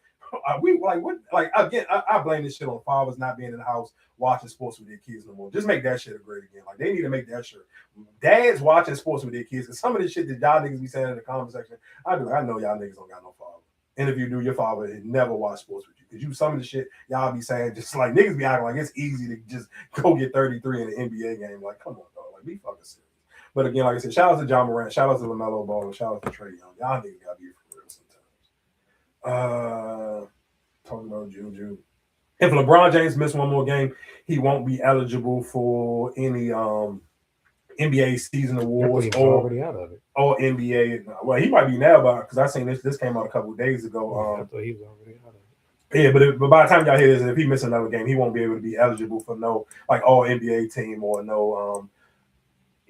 We like what? Like again, I blame this shit on fathers not being in the house watching sports with their kids no more. Just make that shit a great again. Like they need to make that shit. Dads watching sports with their kids, and some of the shit that y'all niggas be saying in the comment section, I know y'all niggas don't got no father. And if you do, your father had never watched sports with you. Because you some of the shit y'all be saying, just like niggas be acting like it's easy to just go get 33 in an NBA game. Like, come on, dog. Like, be fucking serious. But again, like I said, shout out to John Morant, shout out to LaMelo Ball, and shout out to Trae Young. Y'all niggas gotta be for real sometimes. Talking about Juju. If LeBron James missed one more game, he won't be eligible for any NBA season awards already out of it. Or NBA. Well, he might be now, but because I seen this came out a couple of days ago. I thought he was already out of it. Yeah, but by the time y'all hear this, if he miss another game, he won't be able to be eligible for no like all NBA team or no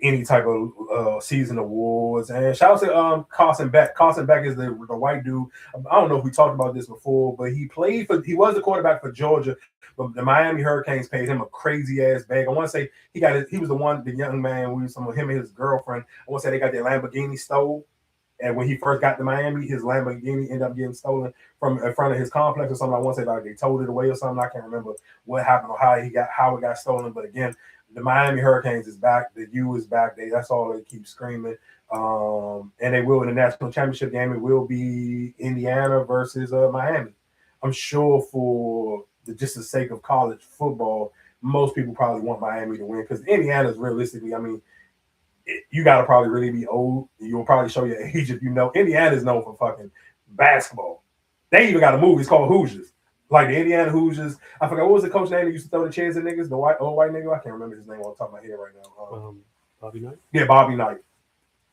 any type of season awards. And shout out to Carson Beck. Carson Beck is the white dude. I don't know if we talked about this before, but he was the quarterback for Georgia, but the Miami Hurricanes paid him a crazy ass bag. I want to say he was the young man, him and his girlfriend. I want to say they got their Lamborghini stole. And when he first got to Miami, his Lamborghini ended up getting stolen from in front of his complex or something. I want to say like they towed it away or something. I can't remember what happened or how it got stolen. But again, the Miami Hurricanes is back. The U is back. That's all they keep screaming. And they will in the national championship game. It will be Indiana versus Miami. I'm sure for just the sake of college football, most people probably want Miami to win because Indiana's realistically, I mean, you got to probably really be old. You'll probably show your age if you know. Indiana's known for fucking basketball. They even got a movie. It's called Hoosiers. Like the Indiana Hoosiers. I forgot what was the coach name that used to throw the chairs at niggas? The old white nigga. I can't remember his name on top of my head right now. Bobby Knight. Yeah, Bobby Knight.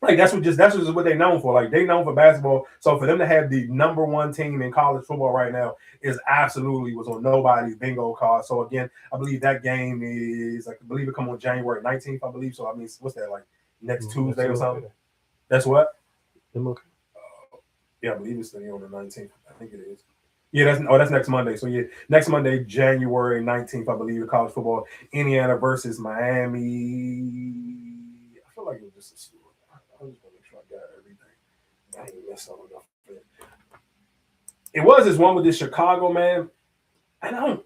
Like that's just what they known for. Like they known for basketball. So for them to have the number one team in college football right now is absolutely was on nobody's bingo card. So again, I believe that game is I believe it come on January 19th. I believe so. I mean, what's that like next Tuesday or something? That's what. Yeah, I believe it's on the 19th. I think it is. Yeah, that's next Monday. So yeah, next Monday, January 19th, I believe, the college football, Indiana versus Miami. I feel like it was just a story. I just want to make sure I got everything. I ain't messed up enough. It was this one with this Chicago man. I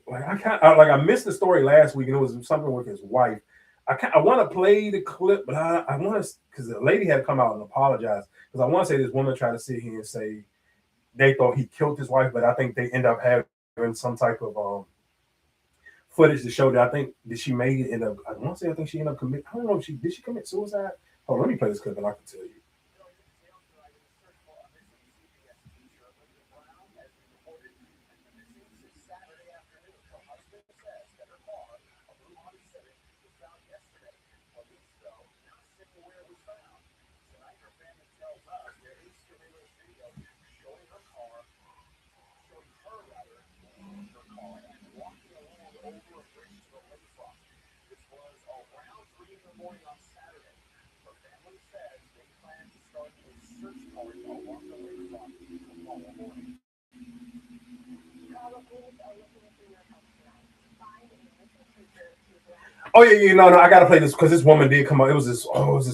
missed the story last week, and it was something with his wife. I want to play the clip, but I want to because the lady had to come out and apologize because I want to say this woman tried to sit here and say they thought he killed his wife, but I think they end up having some type of footage to show that I think that she may end up. I want to say I think she ended up commit. I don't know if she commit suicide. Hold on, let me play this clip and I can tell you. Oh yeah, no, I gotta play this because this woman did come out. It was this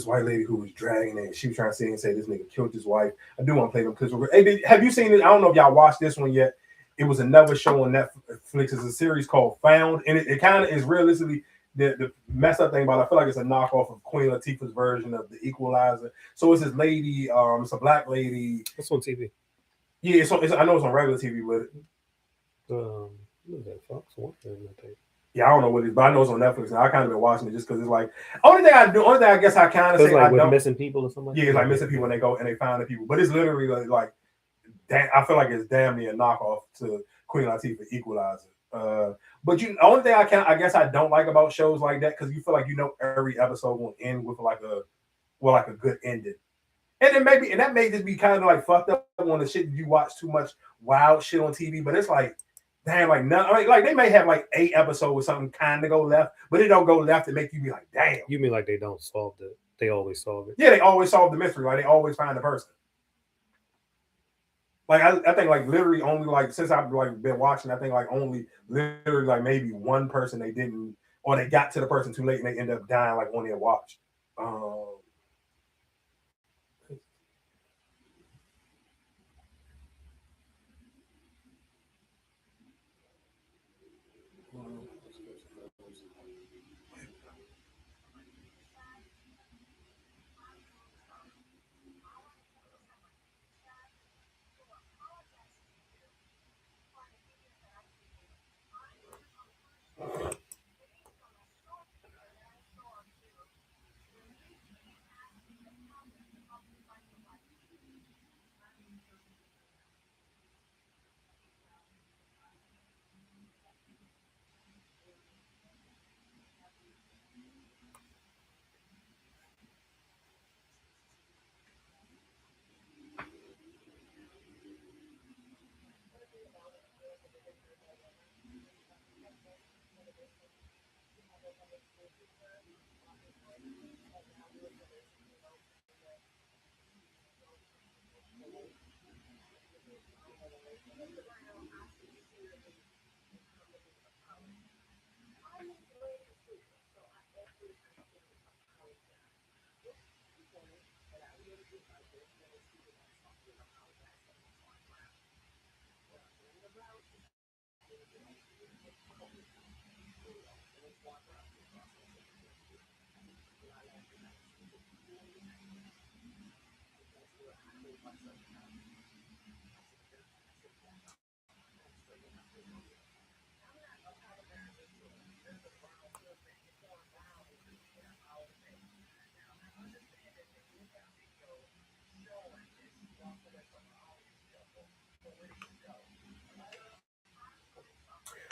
white lady who was dragging it. She was trying to say this nigga killed his wife. I do want to play them because hey, have you seen it? I don't know if y'all watched this one yet. It was another show on Netflix. It's a series called Found, and it kind of is realistically the messed up thing about it. I feel like it's a knockoff of Queen Latifah's version of The Equalizer. So it's this lady, it's a black lady. It's on TV. Yeah, I know it's on regular TV, but what is that, Fox? What is that? Yeah, I don't know what it is, but I know it's on Netflix, and I kind of been watching it just because it's like only thing I guess I kind of say like I don't missing people or something. Yeah, it's like missing people when they go and they find the people, but it's literally like I feel like it's damn near a knockoff to Queen Latifah Equalizer. But only thing I guess I don't like about shows like that because you feel like every episode will end with like a good ending, and then that may just be kind of like fucked up on the shit that you watch too much wild shit on TV, but it's like. Damn, like none. Like they may have like 8 episodes with something kind of go left, but it don't go left to make you be like, damn. You mean like they don't solve it? They always solve it. Yeah, they always solve the mystery. Like they always find the person. Like I think like literally only like since I've like been watching, I think like only literally like maybe one person they didn't or they got to the person too late and they end up dying like on their watch.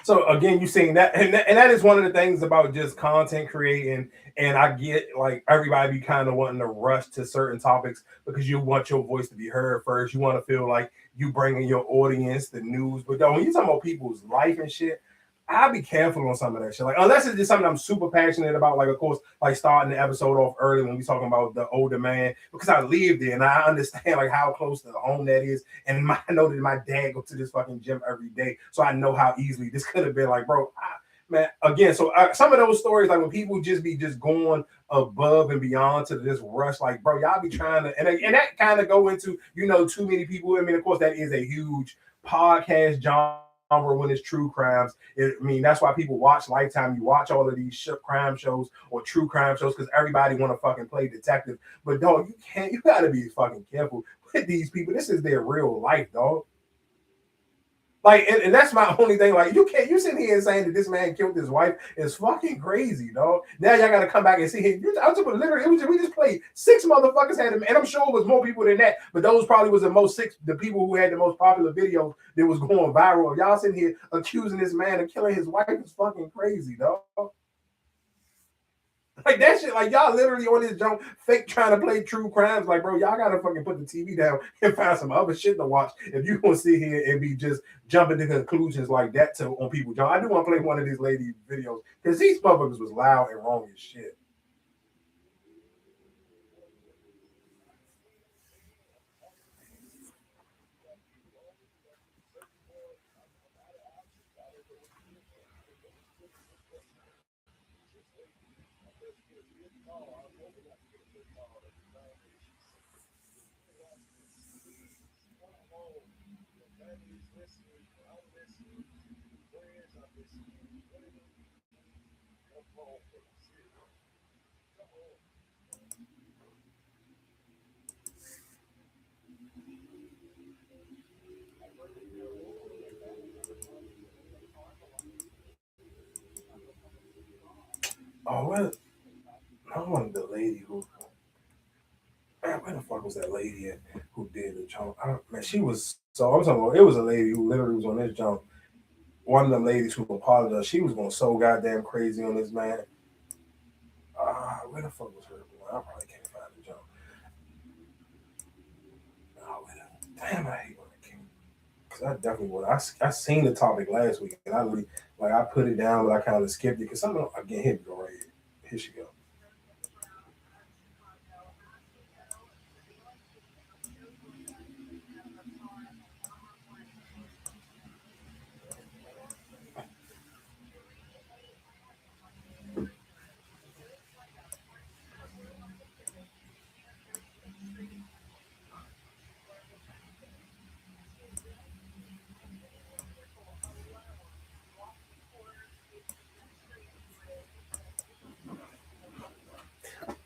So again, you saying that, and that is one of the things about just content creating. And I get like everybody be kind of wanting to rush to certain topics because you want your voice to be heard first. You want to feel like you bringing your audience the news. But though, when you talking about people's life and shit, I'll be careful on some of that shit. Like unless it's just something I'm super passionate about. Like of course, like starting the episode off early when we talking about the older man because I live there and I understand like how close to the home that is. And I know that my dad goes to this fucking gym every day, so I know how easily this could have been. Like, bro, man, again. So some of those stories, like when people just be just going above and beyond to this rush, like, bro, y'all be trying to, and that kind of go into too many people. I mean, of course, that is a huge podcast genre when it's true crimes. I mean, that's why people watch Lifetime. You watch all of these crime shows or true crime shows because everybody want to fucking play detective. But dog, you gotta be fucking careful with these people. This is their real life, dog. Like, and that's my only thing. Like, you sitting here and saying that this man killed his wife is fucking crazy, dog. Now y'all gotta come back and see him. Literally, we just played 6 motherfuckers had him, and I'm sure it was more people than that. But those probably was the people who had the most popular videos that was going viral. Y'all sitting here accusing this man of killing his wife is fucking crazy, dog. Like that shit, like y'all literally on this jump fake trying to play true crimes. Like, bro, y'all gotta fucking put the TV down and find some other shit to watch. If you gonna sit here and be just jumping to conclusions like that on people, John, I do want to play one of these lady videos because these motherfuckers was loud and wrong as shit. Oh, well, I wanted the lady who, man, where the fuck was that lady at who did the jump? Man, she was, so I'm talking about, it was a lady who literally was on this jump. One of them ladies who apologized, she was going so goddamn crazy on this man. Where the fuck was her? I probably can't find the jump. Oh, damn, I hate when I can't. Because I definitely would. I seen the topic last week, and I really, like, I put it down, but I kind of skipped it because something, again, here we go right here. Here she go.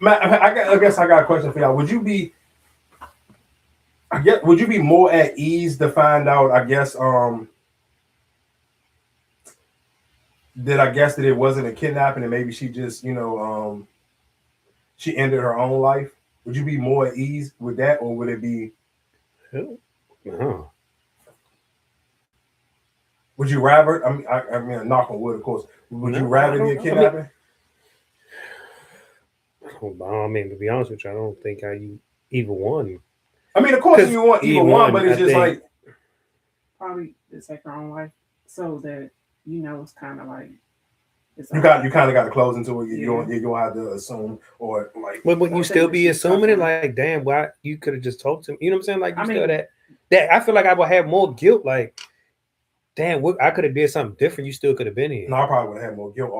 I guess I got a question for y'all. Would you be more at ease to find out, I guess, that it wasn't a kidnapping and maybe she just, she ended her own life? Would you be more at ease with that, or would it be? No. Would you rather? I mean, knock on wood, of course. Would you rather be a kidnapping? I mean, to be honest with you, I don't think either one. I mean, of course you want either one, but it's just like probably to take her own life, so that it's kind of like you kind of got to close into it. You don't have to assume or like. But you still be assuming it, like, damn, why you could have just talked to me? You know what I'm saying? Like, still that I feel like I would have more guilt. Like, damn, I could have did something different. You still could have been here. No, I probably would have had more guilt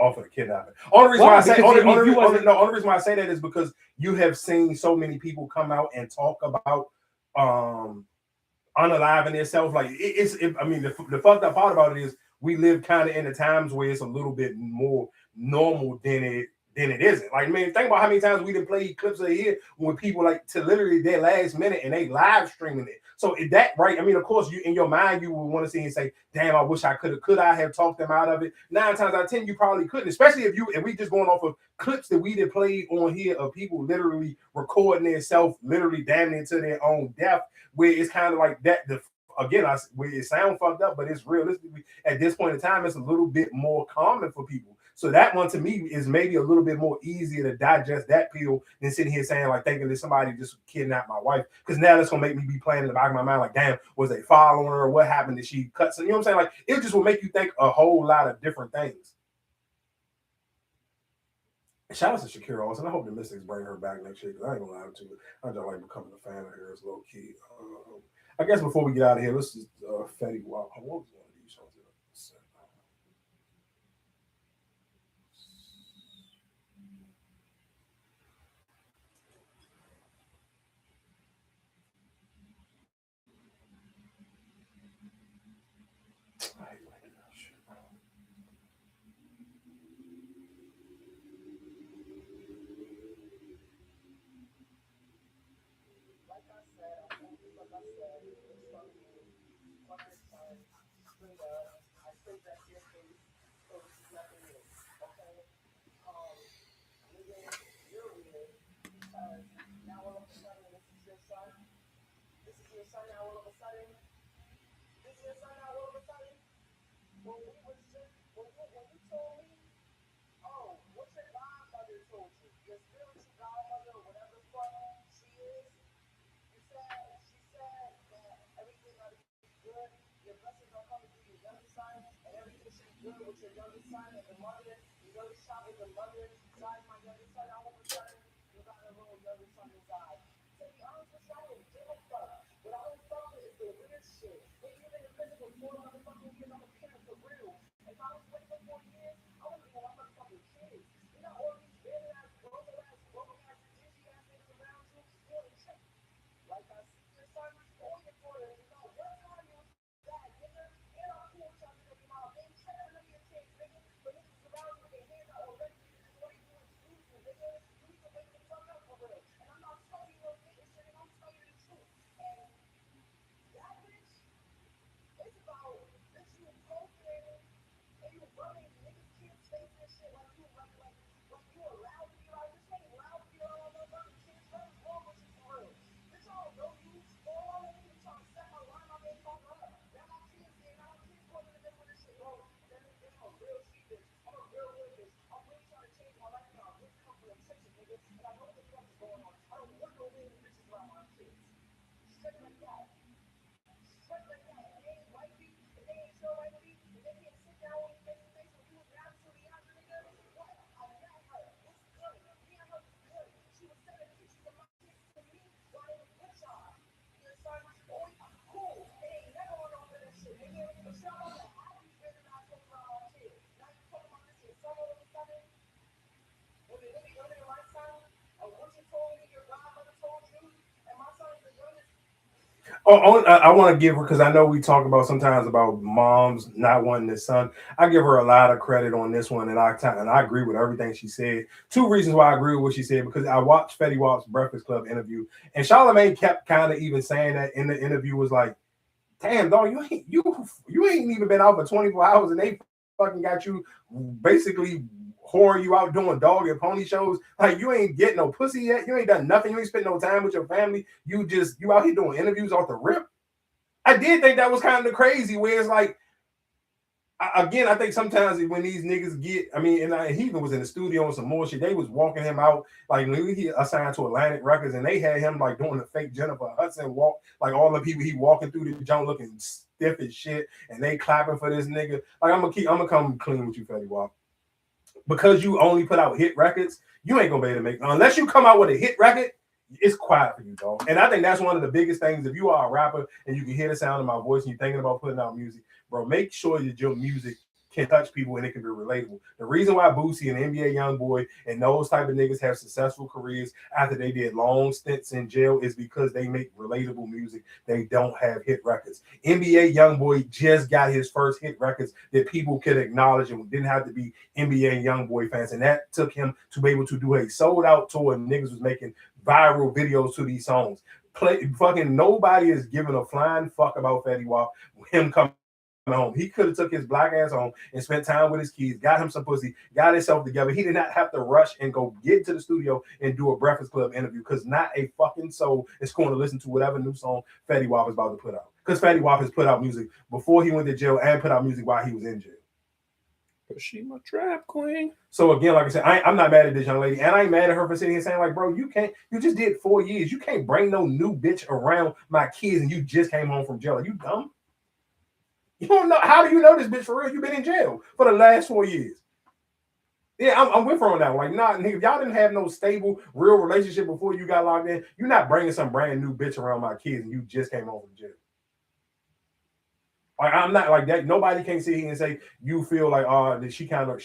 off of the kidnapping. Only reason Why? why I say Because only if you wasn't- reason why I say that is because you have seen so many people come out and talk about unaliving themselves. Like I mean, the fucked up part about it is we live kind of in the times where it's a little bit more normal than it isn't. Like, man, think about how many times we done played clips of here when people like to literally their last minute and they live streaming it. So is that right? I mean, of course, you in your mind you would want to see and say, "Damn, I wish I could I have talked them out of it?" 9 times out of 10, you probably couldn't, especially if we just going off of clips that we did played on here of people literally recording themselves, literally damning to their own death, where it's kind of like that. Again, where it sounds fucked up, but it's realistically at this point in time, it's a little bit more common for people. So that one to me is maybe a little bit more easier to digest that pill than sitting here saying like thinking that somebody just kidnapped my wife. Because now that's gonna make me be playing in the back of my mind like, damn, was they following her? What happened? Did she cut some? You know what I'm saying? Like it just will make you think a whole lot of different things. Shout out to Shakira Austin. I hope the Mystics bring her back next year because I ain't gonna lie to you. I just like becoming a fan of hers low key. I guess before we get out of here, let's just Fetty Wap. What was one of these songs? I want to give her because I know we talk about sometimes about moms not wanting their son. I give her a lot of credit on this one, and I agree with everything she said. 2 reasons why I agree with what she said because I watched Fetty Wap's Breakfast Club interview, and Charlamagne kept kind of even saying that in the interview was like, "Damn, dog, you ain't even been out for 24 hours, and they fucking got you basically." Whoring you out doing dog and pony shows, like you ain't getting no pussy yet. You ain't done nothing. You ain't spent no time with your family. You out here doing interviews off the rip. I did think that was kind of crazy. Where it's like, again, I think sometimes when these niggas get, I mean, and he even was in the studio on some more shit. They was walking him out like he assigned to Atlantic Records, and they had him like doing the fake Jennifer Hudson walk, like all the people he walking through the joint looking stiff as shit, and they clapping for this nigga. Like I'm gonna come clean with you, Fetty Wap. Because you only put out hit records, you ain't gonna be able to make unless you come out with a hit record. It's quiet for you, dog. And I think that's one of the biggest things. If you are a rapper and you can hear the sound of my voice and you're thinking about putting out music, bro, make sure that your music can touch people and it can be relatable. The reason why Boosie and NBA YoungBoy and those type of niggas have successful careers after they did long stints in jail is because they make relatable music. They don't have hit records. NBA YoungBoy just got his first hit records that people could acknowledge and didn't have to be NBA YoungBoy fans. And that took him to be able to do a sold out tour and niggas was making viral videos to these songs. Fucking nobody is giving a flying fuck about Fetty Wap, him coming home. He could have took his black ass home and spent time with his kids, got him some pussy, got himself together. He did not have to rush and go get to the studio and do a Breakfast Club interview because not a fucking soul is going to listen to whatever new song Fetty Wap is about to put out. Because Fetty Wap has put out music before he went to jail and put out music while he was in jail. She my trap queen. So again, like I said, I'm not mad at this young lady, and I ain't mad at her for sitting here saying, like, bro, you just did 4 years. You can't bring no new bitch around my kids, and you just came home from jail. Are you dumb? You don't know. How do you know this bitch for real? You've been in jail for the last 4 years. Yeah, I'm with her on that one. Like, nah, nigga, if y'all didn't have no stable, real relationship before you got locked in, you're not bringing some brand new bitch around my kids, and you just came home from jail. Like, I'm not like that. Nobody can sit here and say you feel like, that she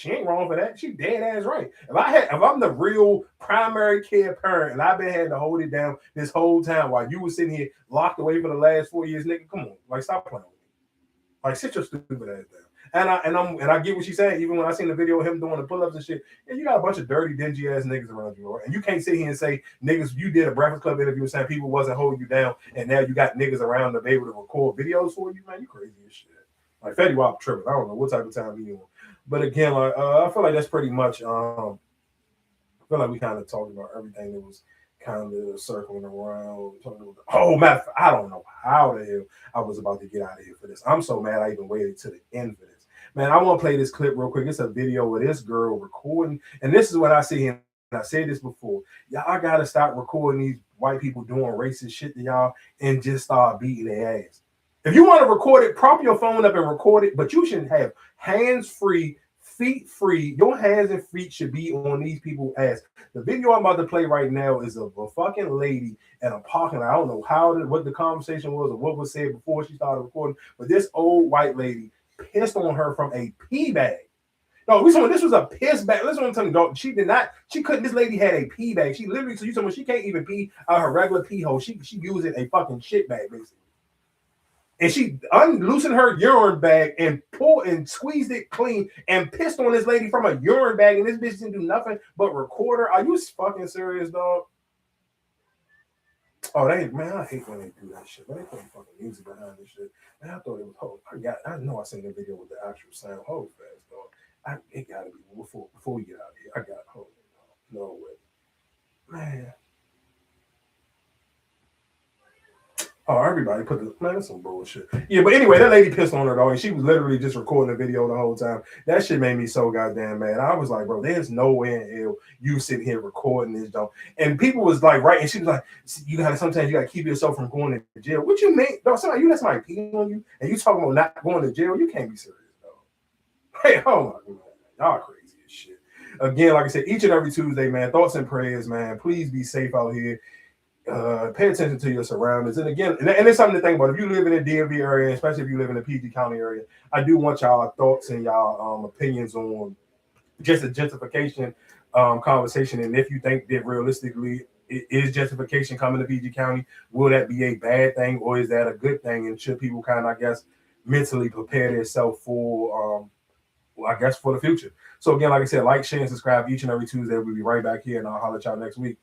ain't wrong for that. She dead ass right. If I'm the real primary care parent and I've been had to hold it down this whole time while you were sitting here locked away for the last 4 years, nigga, come on, like stop playing with me. Like sit your stupid ass down. And I get what she's saying. Even when I seen the video of him doing the pull-ups and shit, you got a bunch of dirty, dingy ass niggas around you, right? And you can't sit here and say niggas. You did a Breakfast Club interview saying people wasn't holding you down, and now you got niggas around to be able to record videos for you, man. You crazy as shit. Like Fetty Wap tripping. I don't know what type of time he on, but again, like I feel like that's pretty much. I feel like we kind of talked about everything that was kind of circling around. Oh man, I don't know how the hell I was about to get out of here for this. I'm so mad I even waited to the end for this. Man, I want to play this clip real quick. It's a video of this girl recording, and this is what I see. And I said this before. Y'all gotta stop recording these white people doing racist shit to y'all and just start beating their ass. If you want to record it, prop your phone up and record it, but you shouldn't have hands free, feet free. Your hands and feet should be on these people's ass. The video I'm about to play right now is of a fucking lady at a parking lot. I don't know what the conversation was or what was said before she started recording, but this old white lady pissed on her from a pee bag. No, this was a piss bag. Listen what I'm telling you, she couldn't, this lady had a pee bag. She literally, so you tell me she can't even pee out her regular pee hole. She using a fucking shit bag, basically. And she unloosened her urine bag and pulled and squeezed it clean and pissed on this lady from a urine bag, and this bitch didn't do nothing but record her. Are you fucking serious, dog? Oh, man, I hate when they do that shit. Man, they put fucking music behind this shit. Man, I thought it was I know I seen the video with the actual sound. Hold fast, dog. It gotta be before we get out of here. I got hold it, dog. No way. Man. Oh, everybody put the man, that's some bullshit. Yeah, but anyway, that lady pissed on her though, and she was literally just recording the video the whole time. That shit made me so goddamn mad. I was like, bro, there's no way in hell you sitting here recording this, though. And people was like, right, and she was like, sometimes you gotta keep yourself from going to jail. What you mean? Dog, you let somebody pee on you, and you talking about not going to jail? You can't be serious, though. Hey, oh my god, y'all crazy as shit. Again, like I said, each and every Tuesday, man, thoughts and prayers, man. Please be safe out here. Pay attention to your surroundings. And again, and it's something to think about. If you live in the DMV area, especially if you live in the PG County area, I do want y'all thoughts and y'all opinions on just a gentrification conversation. And if you think that realistically is gentrification coming to PG County, will that be a bad thing or is that a good thing? And should people kind of, I guess, mentally prepare themselves for, for the future? So again, like I said, like, share, and subscribe each and every Tuesday. We'll be right back here, and I'll holler at y'all next week.